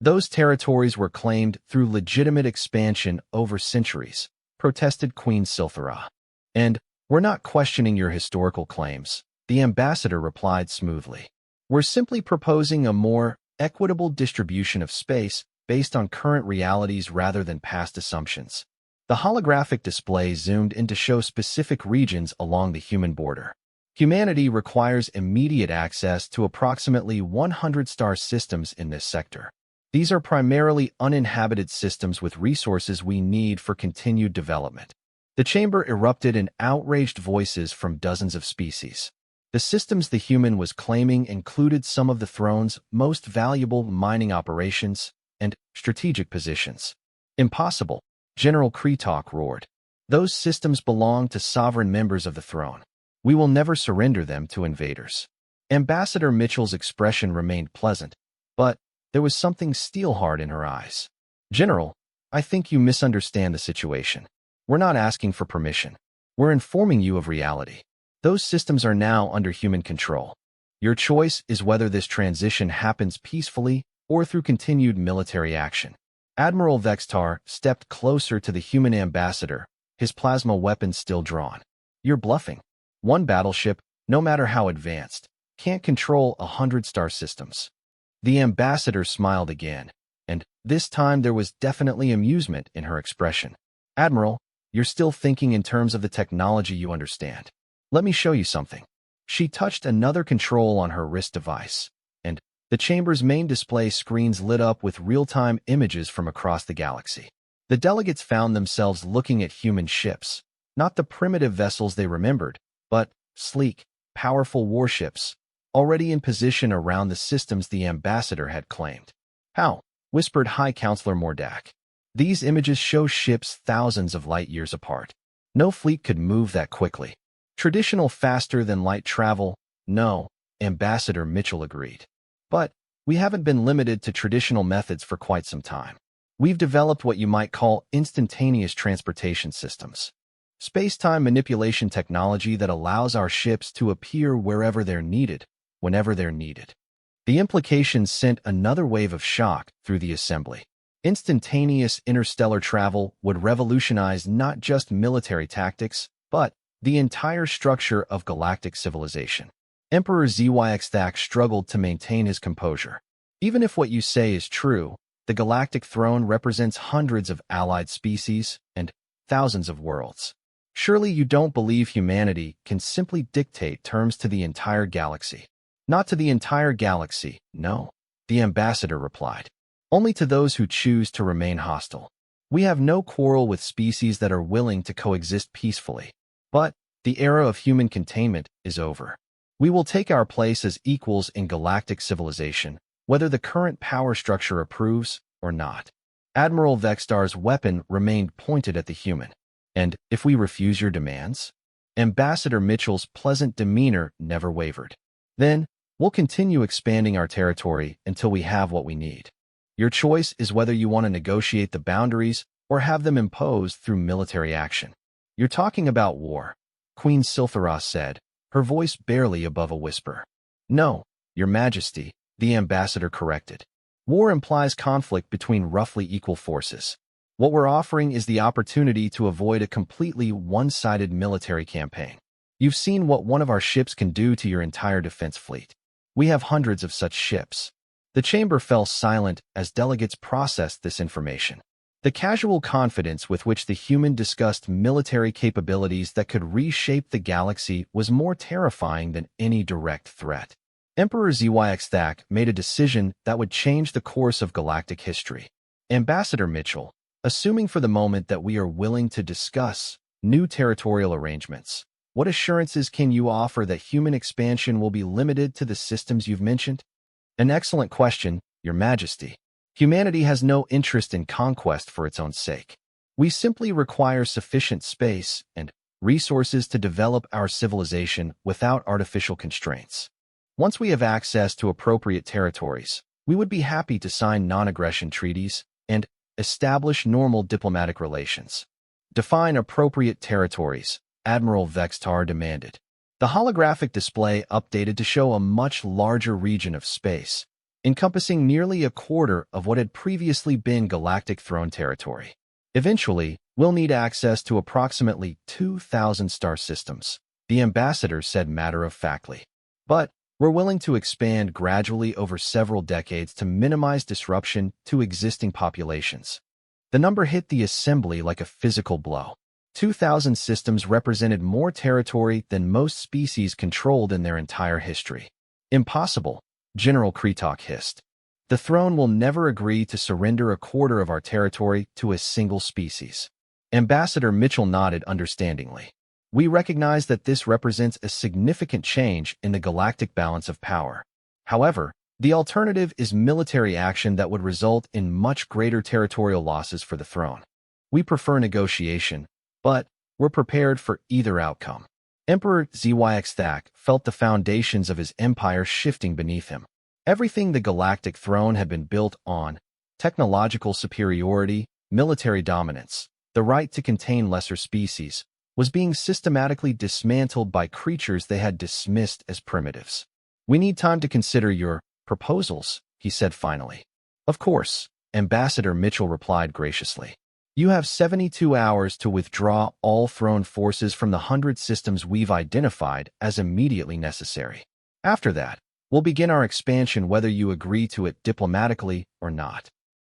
Those territories were claimed through legitimate expansion over centuries, protested Queen Silthara. And we're not questioning your historical claims, the ambassador replied smoothly. We're simply proposing a more equitable distribution of space based on current realities rather than past assumptions. The holographic display zoomed in to show specific regions along the human border. Humanity requires immediate access to approximately 100 star systems in this sector. These are primarily uninhabited systems with resources we need for continued development. The chamber erupted in outraged voices from dozens of species. The systems the human was claiming included some of the throne's most valuable mining operations, and strategic positions. Impossible, General Kretok roared. Those systems belong to sovereign members of the throne. We will never surrender them to invaders. Ambassador Mitchell's expression remained pleasant, but there was something steel-hard in her eyes. General, I think you misunderstand the situation. We're not asking for permission. We're informing you of reality. Those systems are now under human control. Your choice is whether this transition happens peacefully or through continued military action. Admiral Vextar stepped closer to the human ambassador, his plasma weapon still drawn. You're bluffing. One battleship, no matter how advanced, can't control 100 star systems. The ambassador smiled again, and this time there was definitely amusement in her expression. Admiral, you're still thinking in terms of the technology you understand. Let me show you something. She touched another control on her wrist device, and the chamber's main display screens lit up with real-time images from across the galaxy. The delegates found themselves looking at human ships, not the primitive vessels they remembered, but sleek, powerful warships, already in position around the systems the ambassador had claimed. How? Whispered High Counselor Mordak. These images show ships thousands of light years apart. No fleet could move that quickly. Traditional faster-than-light travel? No, Ambassador Mitchell agreed. But we haven't been limited to traditional methods for quite some time. We've developed what you might call instantaneous transportation systems. Space-time manipulation technology that allows our ships to appear wherever they're needed, whenever they're needed. The implications sent another wave of shock through the assembly. Instantaneous interstellar travel would revolutionize not just military tactics, but the entire structure of galactic civilization. Emperor Zyxthak struggled to maintain his composure. Even if what you say is true, the galactic throne represents hundreds of allied species and thousands of worlds. Surely you don't believe humanity can simply dictate terms to the entire galaxy. Not to the entire galaxy, no, the ambassador replied. Only to those who choose to remain hostile. We have no quarrel with species that are willing to coexist peacefully. But the era of human containment is over. We will take our place as equals in galactic civilization, whether the current power structure approves or not. Admiral Vextar's weapon remained pointed at the human. And if we refuse your demands? Ambassador Mitchell's pleasant demeanor never wavered. Then, we'll continue expanding our territory until we have what we need. Your choice is whether you want to negotiate the boundaries or have them imposed through military action. You're talking about war, Queen Siltharos said, her voice barely above a whisper. No, Your Majesty, the ambassador corrected. War implies conflict between roughly equal forces. What we're offering is the opportunity to avoid a completely one-sided military campaign. You've seen what one of our ships can do to your entire defense fleet. We have hundreds of such ships. The chamber fell silent as delegates processed this information. The casual confidence with which the human discussed military capabilities that could reshape the galaxy was more terrifying than any direct threat. Emperor Zyxthak made a decision that would change the course of galactic history. Ambassador Mitchell, assuming for the moment that we are willing to discuss new territorial arrangements, what assurances can you offer that human expansion will be limited to the systems you've mentioned? An excellent question, Your Majesty. Humanity has no interest in conquest for its own sake. We simply require sufficient space and resources to develop our civilization without artificial constraints. Once we have access to appropriate territories, we would be happy to sign non-aggression treaties and establish normal diplomatic relations. Define appropriate territories, Admiral Vextar demanded. The holographic display updated to show a much larger region of space, encompassing nearly a quarter of what had previously been Galactic Throne territory. Eventually, we'll need access to approximately 2,000 star systems, the ambassador said matter-of-factly. But we're willing to expand gradually over several decades to minimize disruption to existing populations. The number hit the assembly like a physical blow. 2,000 systems represented more territory than most species controlled in their entire history. Impossible, General Kretok hissed. The throne will never agree to surrender a quarter of our territory to a single species. Ambassador Mitchell nodded understandingly. We recognize that this represents a significant change in the galactic balance of power. However, The alternative is military action that would result in much greater territorial losses for the throne. We prefer negotiation, but we're prepared for either outcome. Emperor Zyxthak felt the foundations of his empire shifting beneath him. Everything the galactic throne had been built on, technological superiority, military dominance, the right to contain lesser species, was being systematically dismantled by creatures they had dismissed as primitives. "We need time to consider your proposals," he said finally. "Of course," Ambassador Mitchell replied graciously. "You have 72 hours to withdraw all throne forces from the 100 systems we've identified as immediately necessary. After that, we'll begin our expansion whether you agree to it diplomatically or not."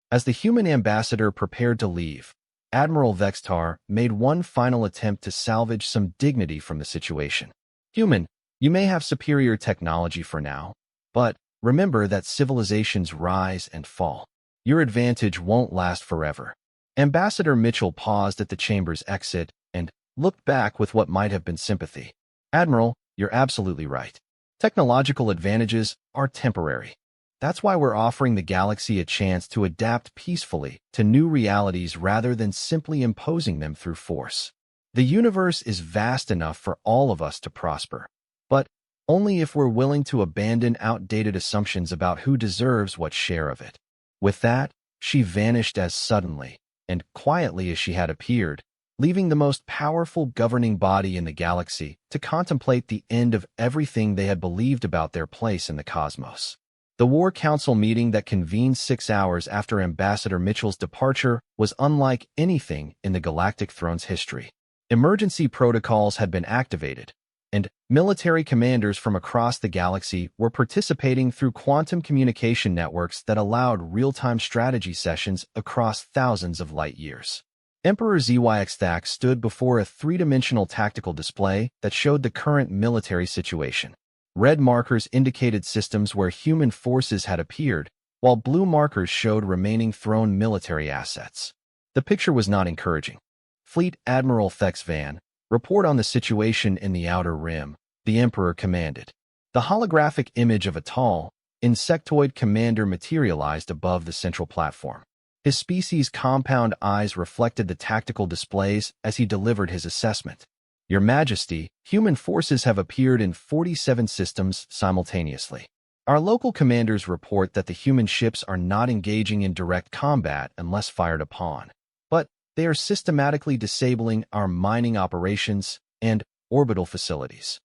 As the human ambassador prepared to leave, Admiral Vextar made one final attempt to salvage some dignity from the situation. "Human, you may have superior technology for now, but remember that civilizations rise and fall. Your advantage won't last forever." Ambassador Mitchell paused at the chamber's exit and looked back with what might have been sympathy. "Admiral, you're absolutely right. Technological advantages are temporary. That's why we're offering the galaxy a chance to adapt peacefully to new realities rather than simply imposing them through force. The universe is vast enough for all of us to prosper, but only if we're willing to abandon outdated assumptions about who deserves what share of it." With that, she vanished as suddenly and quietly as she had appeared, leaving the most powerful governing body in the galaxy to contemplate the end of everything they had believed about their place in the cosmos. The War Council meeting that convened 6 hours after Ambassador Mitchell's departure was unlike anything in the Galactic Throne's history. Emergency protocols had been activated, and military commanders from across the galaxy were participating through quantum communication networks that allowed real-time strategy sessions across thousands of light years. Emperor Zyxthak stood before a three-dimensional tactical display that showed the current military situation. Red markers indicated systems where human forces had appeared, while blue markers showed remaining throne military assets. The picture was not encouraging. "Fleet Admiral Thex Van, report on the situation in the Outer Rim," the Emperor commanded. The holographic image of a tall, insectoid commander materialized above the central platform. His species' compound eyes reflected the tactical displays as he delivered his assessment. "Your Majesty, human forces have appeared in 47 systems simultaneously. Our local commanders report that the human ships are not engaging in direct combat unless fired upon, but they are systematically disabling our mining operations and orbital facilities."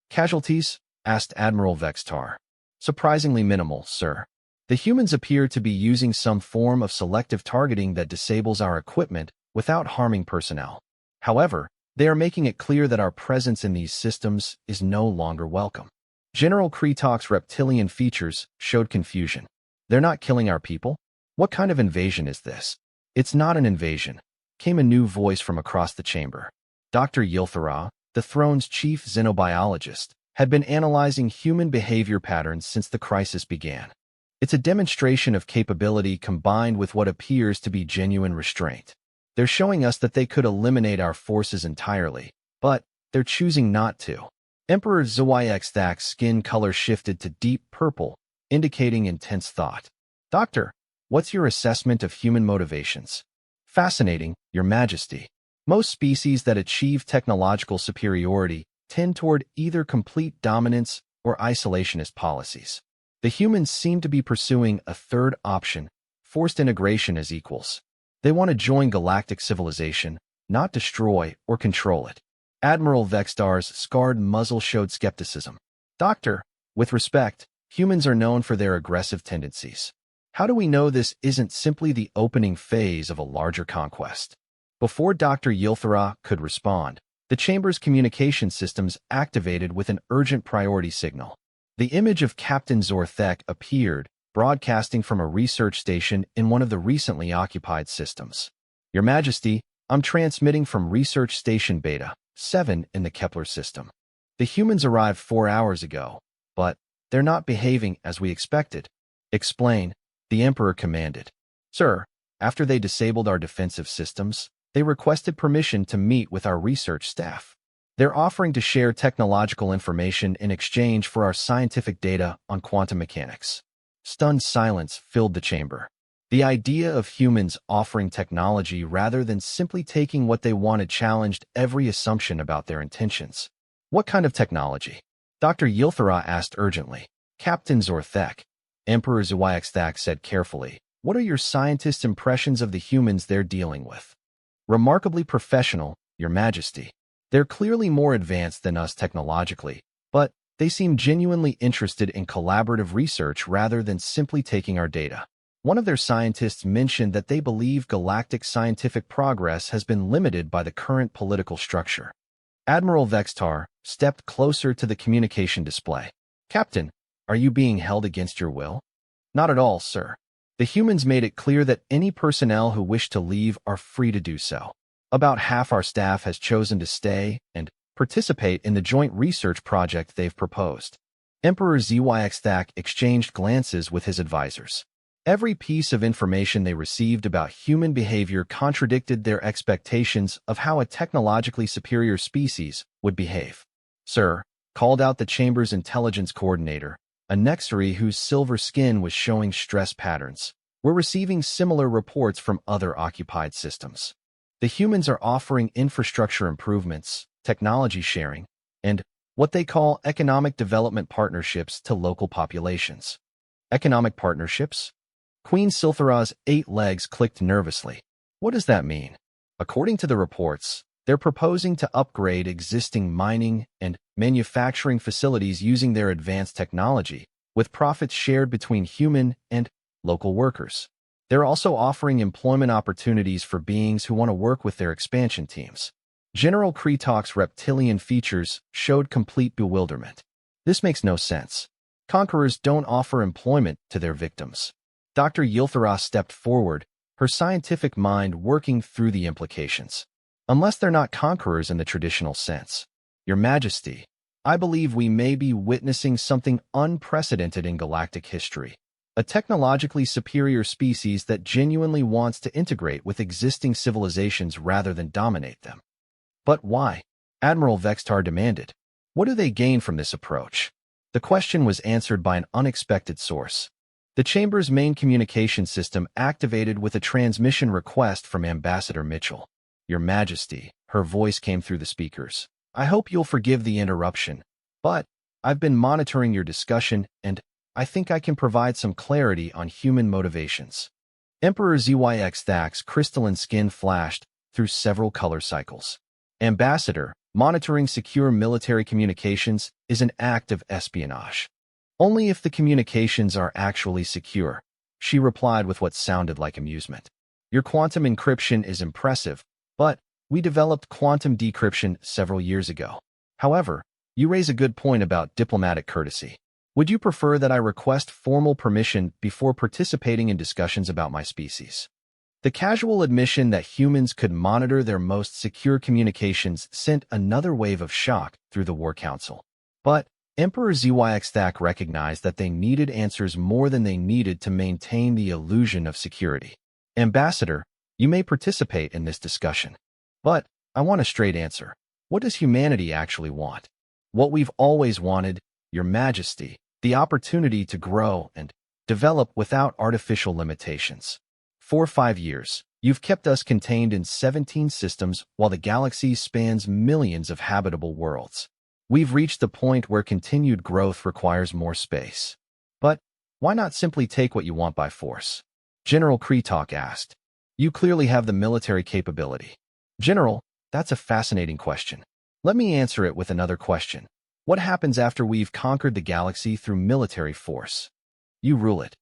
"Casualties?" asked Admiral Vextar. "Surprisingly minimal, sir. The humans appear to be using some form of selective targeting that disables our equipment without harming personnel. However, they are making it clear that our presence in these systems is no longer welcome." General Kreetalk's reptilian features showed confusion. "They're not killing our people? What kind of invasion is this?" "It's not an invasion," came a new voice from across the chamber. Dr. Yilthara, the throne's chief xenobiologist, had been analyzing human behavior patterns since the crisis began. "It's a demonstration of capability combined with what appears to be genuine restraint. They're showing us that they could eliminate our forces entirely, but they're choosing not to." Emperor Zyxthak's skin color shifted to deep purple, indicating intense thought. "Doctor, what's your assessment of human motivations?" "Fascinating, Your Majesty. Most species that achieve technological superiority tend toward either complete dominance or isolationist policies. The humans seem to be pursuing a third option, forced integration as equals. They want to join galactic civilization, not destroy or control it." Admiral Vextar's scarred muzzle showed skepticism. "Doctor, with respect, humans are known for their aggressive tendencies. How do we know this isn't simply the opening phase of a larger conquest?" Before Dr. Yilthara could respond, the chamber's communication systems activated with an urgent priority signal. The image of Captain Zorthek appeared, broadcasting from a research station in one of the recently occupied systems. "Your Majesty, I'm transmitting from Research Station Beta 7 in the Kepler system. The humans arrived 4 hours ago, but they're not behaving as we expected." "Explain," the Emperor commanded. "Sir, after they disabled our defensive systems, they requested permission to meet with our research staff. They're offering to share technological information in exchange for our scientific data on quantum mechanics." Stunned silence filled the chamber. The idea of humans offering technology rather than simply taking what they wanted challenged every assumption about their intentions. What kind of technology? Dr. Yilthara asked urgently. Captain Zorthek. Emperor Zuyxthak said carefully. What are your scientists' impressions of the humans they're dealing with? Remarkably professional, Your Majesty. They're clearly more advanced than us technologically, but they seem genuinely interested in collaborative research rather than simply taking our data. One of their scientists mentioned that they believe galactic scientific progress has been limited by the current political structure. Admiral Vextar stepped closer to the communication display. Captain, are you being held against your will? Not at all, sir. The humans made it clear that any personnel who wish to leave are free to do so. About half our staff has chosen to stay and participate in the joint research project they've proposed. Emperor Zuyxthak exchanged glances with his advisors. Every piece of information they received about human behavior contradicted their expectations of how a technologically superior species would behave. Sir, called out the chamber's intelligence coordinator, a Nexari whose silver skin was showing stress patterns. We're receiving similar reports from other occupied systems. The humans are offering infrastructure improvements, technology sharing, and what they call economic development partnerships to local populations. Economic partnerships? Queen Silthara's 8 legs clicked nervously. What does that mean? According to the reports, they're proposing to upgrade existing mining and manufacturing facilities using their advanced technology, with profits shared between human and local workers. They're also offering employment opportunities for beings who want to work with their expansion teams. General Kreetalk's reptilian features showed complete bewilderment. This makes no sense. Conquerors don't offer employment to their victims. Dr. Yilthara stepped forward, her scientific mind working through the implications. Unless they're not conquerors in the traditional sense. Your Majesty, I believe we may be witnessing something unprecedented in galactic history. A technologically superior species that genuinely wants to integrate with existing civilizations rather than dominate them. But why? Admiral Vextar demanded. What do they gain from this approach? The question was answered by an unexpected source. The chamber's main communication system activated with a transmission request from Ambassador Mitchell. Your Majesty, her voice came through the speakers. I hope you'll forgive the interruption, but I've been monitoring your discussion and I think I can provide some clarity on human motivations. Emperor Zuyxthak's crystalline skin flashed through several color cycles. Ambassador, monitoring secure military communications is an act of espionage. Only if the communications are actually secure, she replied with what sounded like amusement. Your quantum encryption is impressive, but we developed quantum decryption several years ago. However, you raise a good point about diplomatic courtesy. Would you prefer that I request formal permission before participating in discussions about my species? The casual admission that humans could monitor their most secure communications sent another wave of shock through the War Council. But Emperor Zuyxthak recognized that they needed answers more than they needed to maintain the illusion of security. Ambassador, you may participate in this discussion. But I want a straight answer. What does humanity actually want? What we've always wanted, Your Majesty, the opportunity to grow and develop without artificial limitations. For 5 years, you've kept us contained in 17 systems while the galaxy spans millions of habitable worlds. We've reached the point where continued growth requires more space. But why not simply take what you want by force? General Kreetalk asked. You clearly have the military capability. General, that's a fascinating question. Let me answer it with another question. What happens after we've conquered the galaxy through military force? You rule it.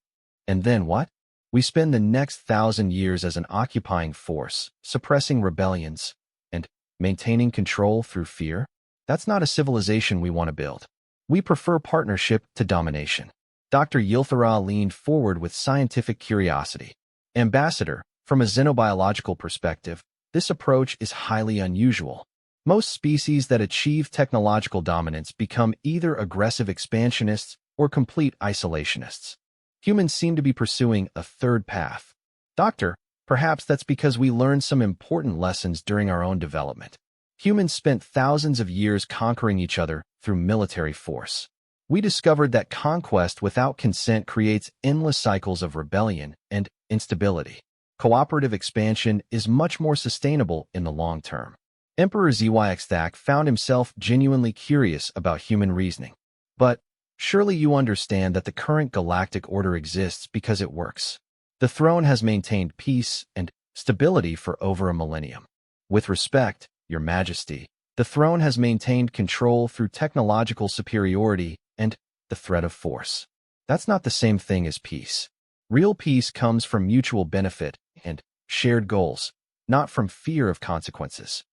And then what? We spend the next 1,000 years as an occupying force, suppressing rebellions, and maintaining control through fear? That's not a civilization we want to build. We prefer partnership to domination. Dr. Yilthara leaned forward with scientific curiosity. Ambassador, from a xenobiological perspective, this approach is highly unusual. Most species that achieve technological dominance become either aggressive expansionists or complete isolationists. Humans seem to be pursuing a third path. Doctor, perhaps that's because we learned some important lessons during our own development. Humans spent thousands of years conquering each other through military force. We discovered that conquest without consent creates endless cycles of rebellion and instability. Cooperative expansion is much more sustainable in the long term. Emperor Zhyxthak found himself genuinely curious about human reasoning. But surely you understand that the current galactic order exists because it works. The throne has maintained peace and stability for over a millennium. With respect, Your Majesty, the throne has maintained control through technological superiority and the threat of force. That's not the same thing as peace. Real peace comes from mutual benefit and shared goals, not from fear of consequences.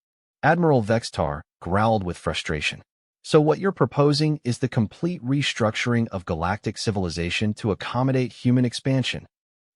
Admiral Vextar growled with frustration. So what you're proposing is the complete restructuring of galactic civilization to accommodate human expansion.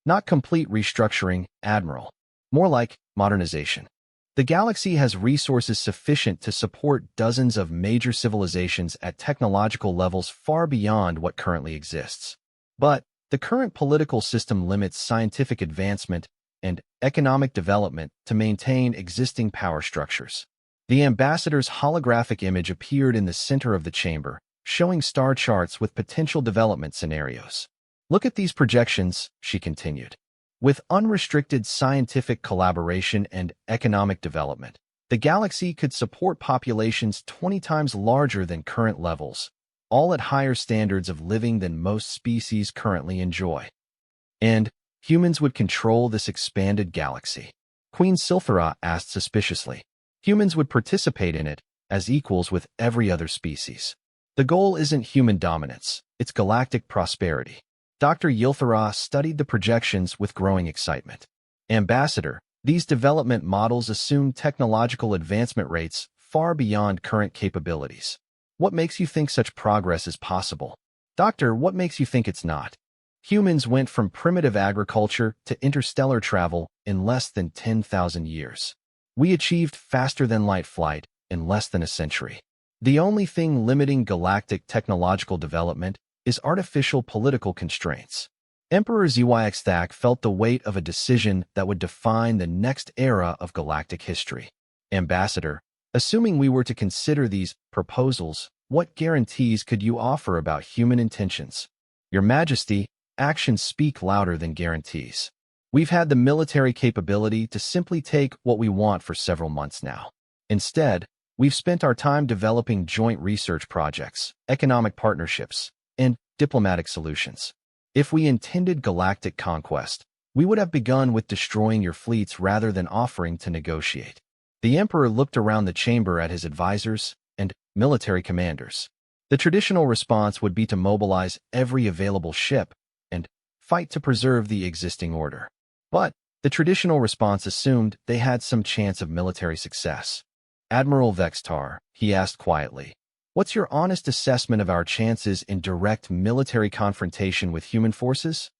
Not complete restructuring, Admiral. More like modernization. The galaxy has resources sufficient to support dozens of major civilizations at technological levels far beyond what currently exists. But the current political system limits scientific advancement and economic development to maintain existing power structures. The ambassador's holographic image appeared in the center of the chamber, showing star charts with potential development scenarios. Look at these projections, she continued. With unrestricted scientific collaboration and economic development, the galaxy could support populations 20 times larger than current levels, all at higher standards of living than most species currently enjoy. And humans would control this expanded galaxy. Queen Silthara asked suspiciously. Humans would participate in it as equals with every other species. The goal isn't human dominance, it's galactic prosperity. Dr. Yilthara studied the projections with growing excitement. Ambassador, these development models assume technological advancement rates far beyond current capabilities. What makes you think such progress is possible? Doctor, what makes you think it's not? Humans went from primitive agriculture to interstellar travel in less than 10,000 years. We achieved faster-than-light flight in less than a century. The only thing limiting galactic technological development is artificial political constraints. Emperor Zhyxthak felt the weight of a decision that would define the next era of galactic history. Ambassador, assuming we were to consider these proposals, what guarantees could you offer about human intentions? Your Majesty, actions speak louder than guarantees. We've had the military capability to simply take what we want for several months now. Instead, we've spent our time developing joint research projects, economic partnerships, and diplomatic solutions. If we intended galactic conquest, we would have begun with destroying your fleets rather than offering to negotiate. The Emperor looked around the chamber at his advisors and military commanders. The traditional response would be to mobilize every available ship and fight to preserve the existing order. But the traditional response assumed they had some chance of military success. Admiral Vextar, he asked quietly, what's your honest assessment of our chances in direct military confrontation with human forces?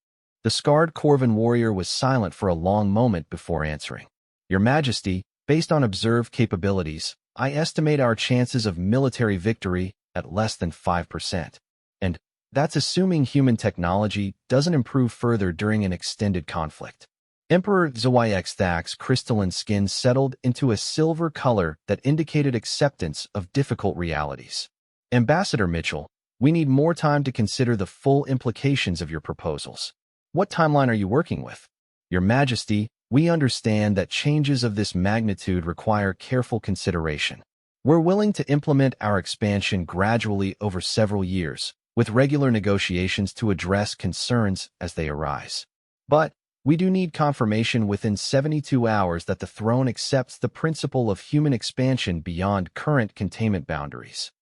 The scarred Corvan warrior was silent for a long moment before answering. Your Majesty, based on observed capabilities, I estimate our chances of military victory at less than 5%. And that's assuming human technology doesn't improve further during an extended conflict. Emperor Zhyxthak's crystalline skin settled into a silver color that indicated acceptance of difficult realities. Ambassador Mitchell, we need more time to consider the full implications of your proposals. What timeline are you working with? Your Majesty, we understand that changes of this magnitude require careful consideration. We're willing to implement our expansion gradually over several years, with regular negotiations to address concerns as they arise. But we do need confirmation within 72 hours that the throne accepts the principle of human expansion beyond current containment boundaries.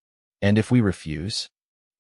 And if we refuse,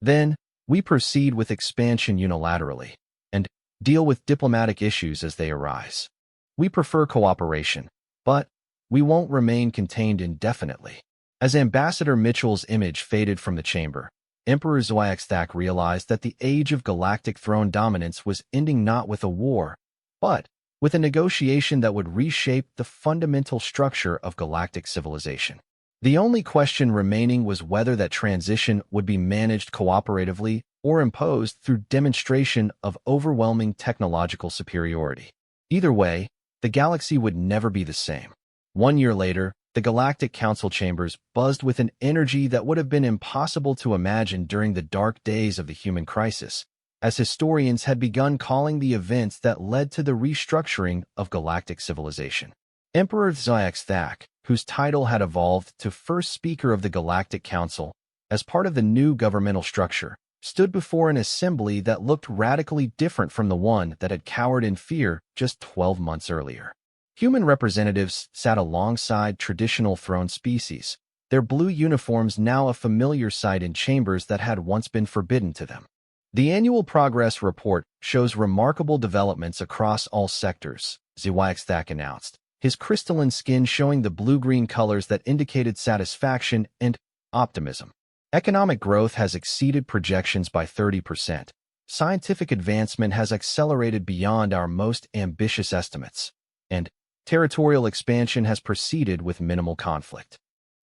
then we proceed with expansion unilaterally and deal with diplomatic issues as they arise. We prefer cooperation, but we won't remain contained indefinitely. As Ambassador Mitchell's image faded from the chamber, Emperor Zhyxthak realized that the age of galactic throne dominance was ending not with a war, but with a negotiation that would reshape the fundamental structure of galactic civilization. The only question remaining was whether that transition would be managed cooperatively or imposed through demonstration of overwhelming technological superiority. Either way, the galaxy would never be the same. 1 year later, The Galactic Council chambers buzzed with an energy that would have been impossible to imagine during the dark days of the human crisis, as historians had begun calling the events that led to the restructuring of galactic civilization. Emperor Xiaxthak, whose title had evolved to First Speaker of the Galactic Council, as part of the new governmental structure, stood before an assembly that looked radically different from the one that had cowered in fear just 12 months earlier. Human representatives sat alongside traditional throne species, their blue uniforms now a familiar sight in chambers that had once been forbidden to them. The annual progress report shows remarkable developments across all sectors, Xiaxthak announced, his crystalline skin showing the blue-green colors that indicated satisfaction and optimism. Economic growth has exceeded projections by 30%. Scientific advancement has accelerated beyond our most ambitious estimates. And territorial expansion has proceeded with minimal conflict.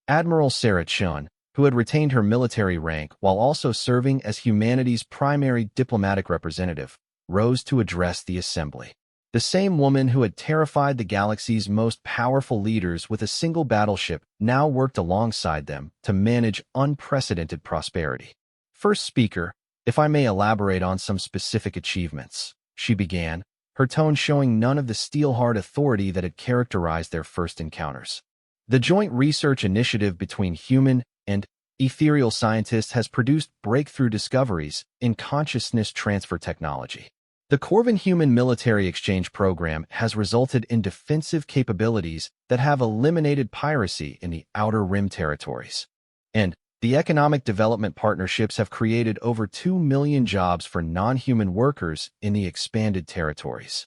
Admiral Sarah Chun, who had retained her military rank while also serving as humanity's primary diplomatic representative, rose to address the assembly. The same woman who had terrified the galaxy's most powerful leaders with a single battleship now worked alongside them to manage unprecedented prosperity. First Speaker, if I may elaborate on some specific achievements, she began, her tone showing none of the steel-hard authority that had characterized their first encounters. The joint research initiative between human and ethereal scientists has produced breakthrough discoveries in consciousness transfer technology. The Corvin-Human Military Exchange Program has resulted in defensive capabilities that have eliminated piracy in the Outer Rim territories. And the economic development partnerships have created over 2 million jobs for non-human workers in the expanded territories.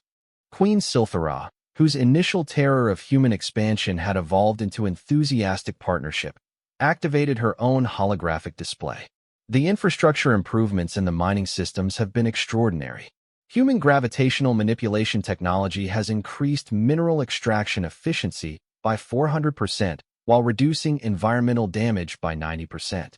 Queen Silthara, whose initial terror of human expansion had evolved into enthusiastic partnership, activated her own holographic display. The infrastructure improvements in the mining systems have been extraordinary. Human gravitational manipulation technology has increased mineral extraction efficiency by 400% while reducing environmental damage by 90%.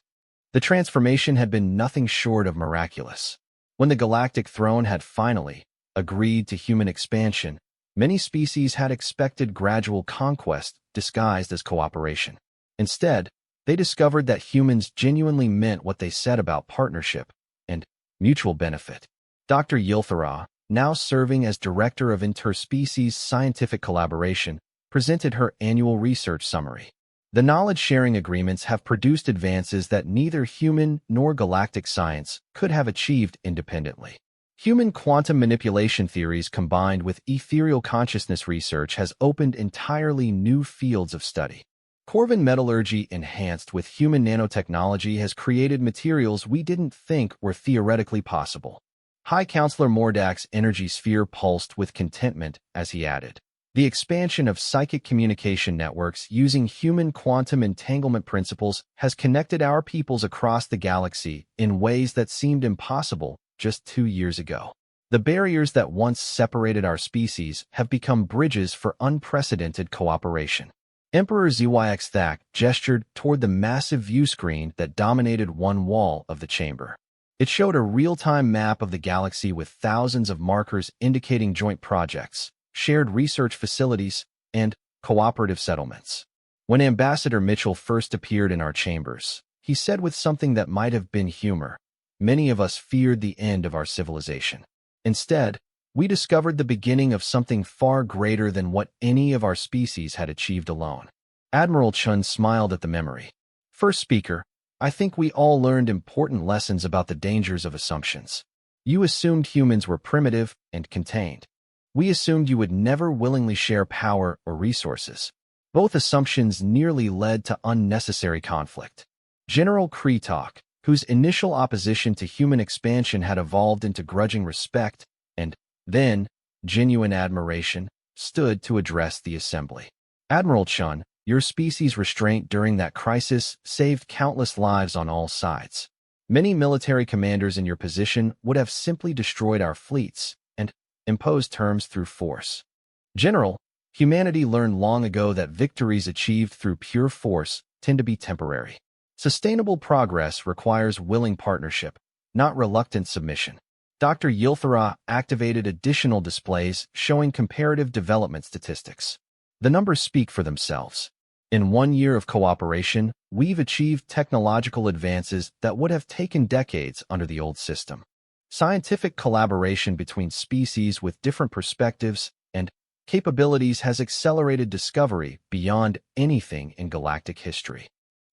The transformation had been nothing short of miraculous. When the Galactic Throne had finally agreed to human expansion, many species had expected gradual conquest disguised as cooperation. Instead, they discovered that humans genuinely meant what they said about partnership and mutual benefit. Dr. Yilthara, now serving as Director of Interspecies Scientific Collaboration, presented her annual research summary. The knowledge-sharing agreements have produced advances that neither human nor galactic science could have achieved independently. Human quantum manipulation theories combined with ethereal consciousness research has opened entirely new fields of study. Corvin metallurgy enhanced with human nanotechnology has created materials we didn't think were theoretically possible. High Counselor Mordak's energy sphere pulsed with contentment as he added, the expansion of psychic communication networks using human quantum entanglement principles has connected our peoples across the galaxy in ways that seemed impossible just 2 years ago. The barriers that once separated our species have become bridges for unprecedented cooperation. Emperor Xiaxthak gestured toward the massive view screen that dominated one wall of the chamber. It showed a real-time map of the galaxy with thousands of markers indicating joint projects, shared research facilities, and cooperative settlements. When Ambassador Mitchell first appeared in our chambers, he said with something that might have been humor, "Many of us feared the end of our civilization. Instead, we discovered the beginning of something far greater than what any of our species had achieved alone." Admiral Chun smiled at the memory. First Speaker, I think we all learned important lessons about the dangers of assumptions. You assumed humans were primitive and contained. We assumed you would never willingly share power or resources. Both assumptions nearly led to unnecessary conflict. General Kreetok, whose initial opposition to human expansion had evolved into grudging respect and, then, genuine admiration, stood to address the assembly. Admiral Chun, your species' restraint during that crisis saved countless lives on all sides. Many military commanders in your position would have simply destroyed our fleets and imposed terms through force. General, humanity learned long ago that victories achieved through pure force tend to be temporary. Sustainable progress requires willing partnership, not reluctant submission. Dr. Yilthara activated additional displays showing comparative development statistics. The numbers speak for themselves. In 1 year of cooperation, we've achieved technological advances that would have taken decades under the old system. Scientific collaboration between species with different perspectives and capabilities has accelerated discovery beyond anything in galactic history.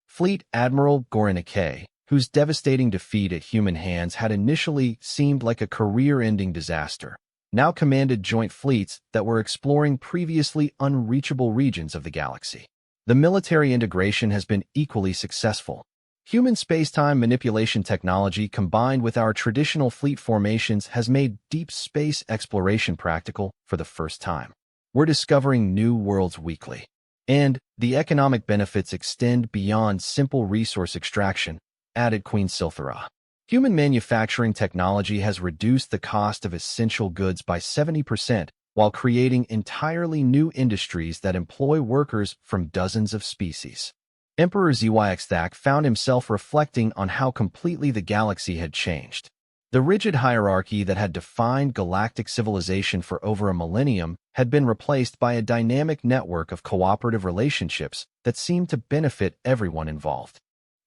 Fleet Admiral Gorenike, whose devastating defeat at human hands had initially seemed like a career-ending disaster, now commanded joint fleets that were exploring previously unreachable regions of the galaxy. The military integration has been equally successful. Human space-time manipulation technology combined with our traditional fleet formations has made deep space exploration practical for the first time. We're discovering new worlds weekly. And the economic benefits extend beyond simple resource extraction, added Queen Silthara. Human manufacturing technology has reduced the cost of essential goods by 70% while creating entirely new industries that employ workers from dozens of species. Emperor Zyxthak found himself reflecting on how completely the galaxy had changed. The rigid hierarchy that had defined galactic civilization for over a millennium had been replaced by a dynamic network of cooperative relationships that seemed to benefit everyone involved.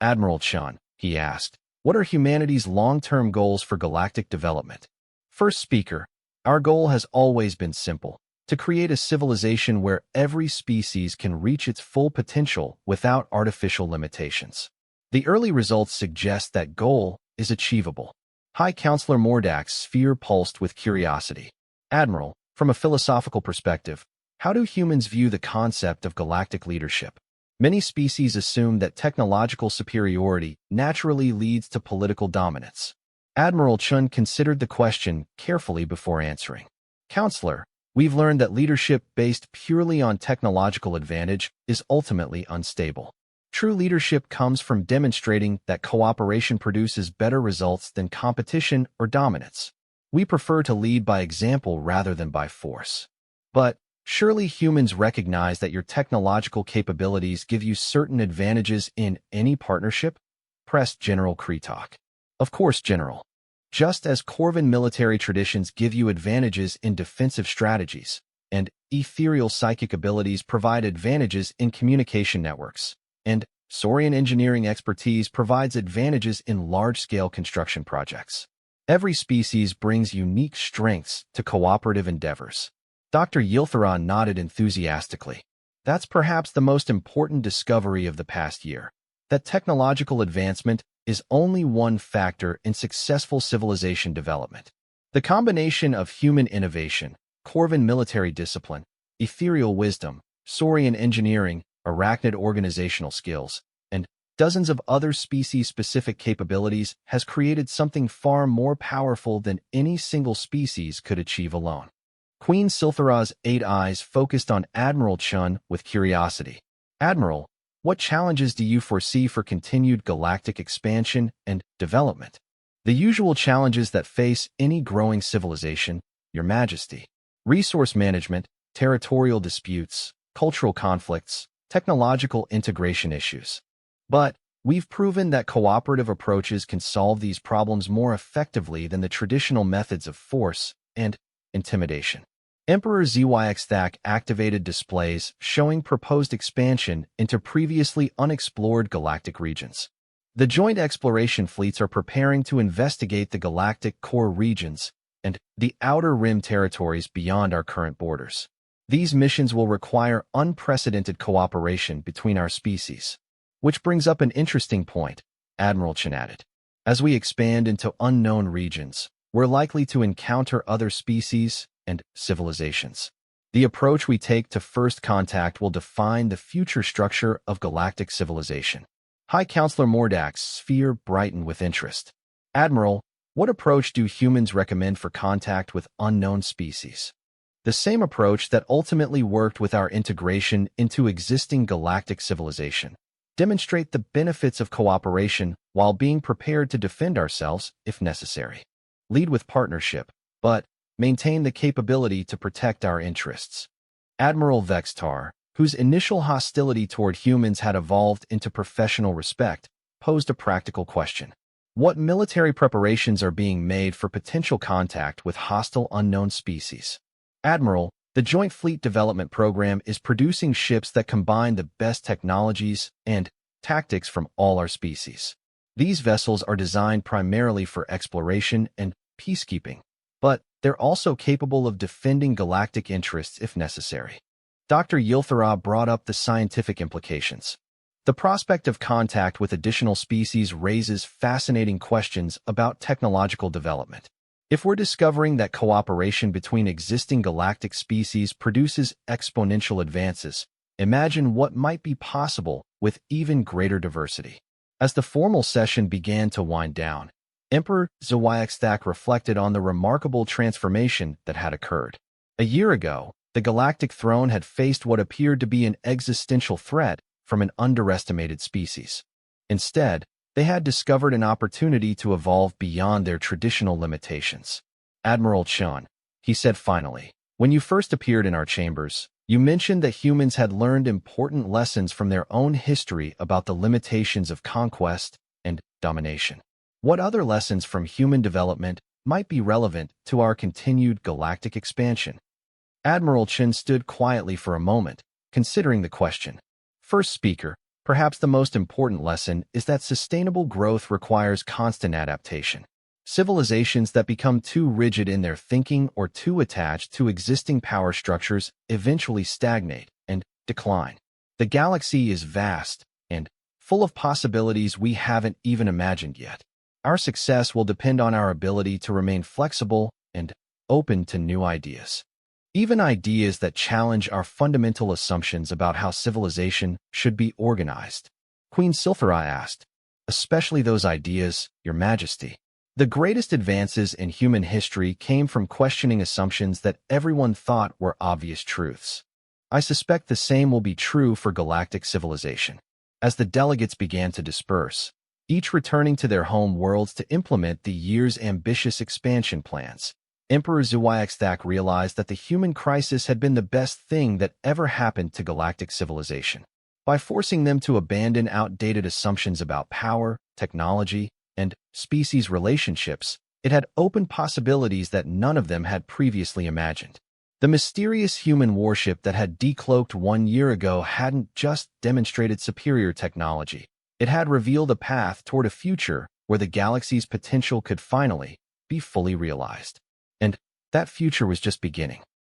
Admiral Chun, he asked, what are humanity's long-term goals for galactic development? First speaker, our goal has always been simple: to create a civilization where every species can reach its full potential without artificial limitations. The early results suggest that goal is achievable. High Counselor Mordak's sphere pulsed with curiosity. Admiral, from a philosophical perspective, how do humans view the concept of galactic leadership? Many species assume that technological superiority naturally leads to political dominance. Admiral Chun considered the question carefully before answering. Counselor, we've learned that leadership based purely on technological advantage is ultimately unstable. True leadership comes from demonstrating that cooperation produces better results than competition or dominance. We prefer to lead by example rather than by force. But surely humans recognize that your technological capabilities give you certain advantages in any partnership? Pressed General Kretok. Of course, General. Just as Corvan military traditions give you advantages in defensive strategies, and ethereal psychic abilities provide advantages in communication networks, and Saurian engineering expertise provides advantages in large-scale construction projects. Every species brings unique strengths to cooperative endeavors. Dr. Yiltharan nodded enthusiastically. That's perhaps the most important discovery of the past year, that technological advancement is only one factor in successful civilization development. The combination of human innovation, Corvan military discipline, ethereal wisdom, Saurian engineering, arachnid organizational skills, and dozens of other species-specific capabilities has created something far more powerful than any single species could achieve alone. Queen Silthara's 8 eyes focused on Admiral Chun with curiosity. Admiral, what challenges do you foresee for continued galactic expansion and development? The usual challenges that face any growing civilization, Your Majesty. Resource management, territorial disputes, cultural conflicts, technological integration issues. But we've proven that cooperative approaches can solve these problems more effectively than the traditional methods of force and intimidation. Emperor Zyxthak activated displays showing proposed expansion into previously unexplored galactic regions. The joint exploration fleets are preparing to investigate the galactic core regions and the outer rim territories beyond our current borders. These missions will require unprecedented cooperation between our species. Which brings up an interesting point, Admiral Chen added. As we expand into unknown regions, we're likely to encounter other species and civilizations. The approach we take to first contact will define the future structure of galactic civilization. High Counselor Mordak's sphere brightened with interest. Admiral, what approach do humans recommend for contact with unknown species? The same approach that ultimately worked with our integration into existing galactic civilization. Demonstrate the benefits of cooperation while being prepared to defend ourselves if necessary. Lead with partnership, but maintain the capability to protect our interests. Admiral Vextar, whose initial hostility toward humans had evolved into professional respect, posed a practical question. What military preparations are being made for potential contact with hostile unknown species? Admiral, The Joint Fleet Development Program is producing ships that combine the best technologies and tactics from all our species. These vessels are designed primarily for exploration and peacekeeping, but they're also capable of defending galactic interests if necessary. Dr. Yilthara brought up the scientific implications. The prospect of contact with additional species raises fascinating questions about technological development. If we're discovering that cooperation between existing galactic species produces exponential advances, imagine what might be possible with even greater diversity. As the formal session began to wind down, Emperor Zhuaixthak reflected on the remarkable transformation that had occurred. A year ago, the galactic throne had faced what appeared to be an existential threat from an underestimated species. Instead, they had discovered an opportunity to evolve beyond their traditional limitations. Admiral Chun, he said finally, when you first appeared in our chambers, you mentioned that humans had learned important lessons from their own history about the limitations of conquest and domination. What other lessons from human development might be relevant to our continued galactic expansion? Admiral Chen stood quietly for a moment, considering the question. First speaker, perhaps the most important lesson is that sustainable growth requires constant adaptation. Civilizations that become too rigid in their thinking or too attached to existing power structures eventually stagnate and decline. The galaxy is vast and full of possibilities we haven't even imagined yet. Our success will depend on our ability to remain flexible and open to new ideas. Even ideas that challenge our fundamental assumptions about how civilization should be organized. Queen Silphira asked, especially those ideas, Your Majesty. The greatest advances in human history came from questioning assumptions that everyone thought were obvious truths. I suspect the same will be true for galactic civilization. As the delegates began to disperse, each returning to their home worlds to implement the year's ambitious expansion plans, Emperor Zhuaixthak realized that the human crisis had been the best thing that ever happened to galactic civilization. By forcing them to abandon outdated assumptions about power, technology, and species relationships, it had opened possibilities that none of them had previously imagined. The mysterious human warship that had decloaked 1 year ago hadn't just demonstrated superior technology. It had revealed a path toward a future where the galaxy's potential could finally be fully realized. And that future was just beginning.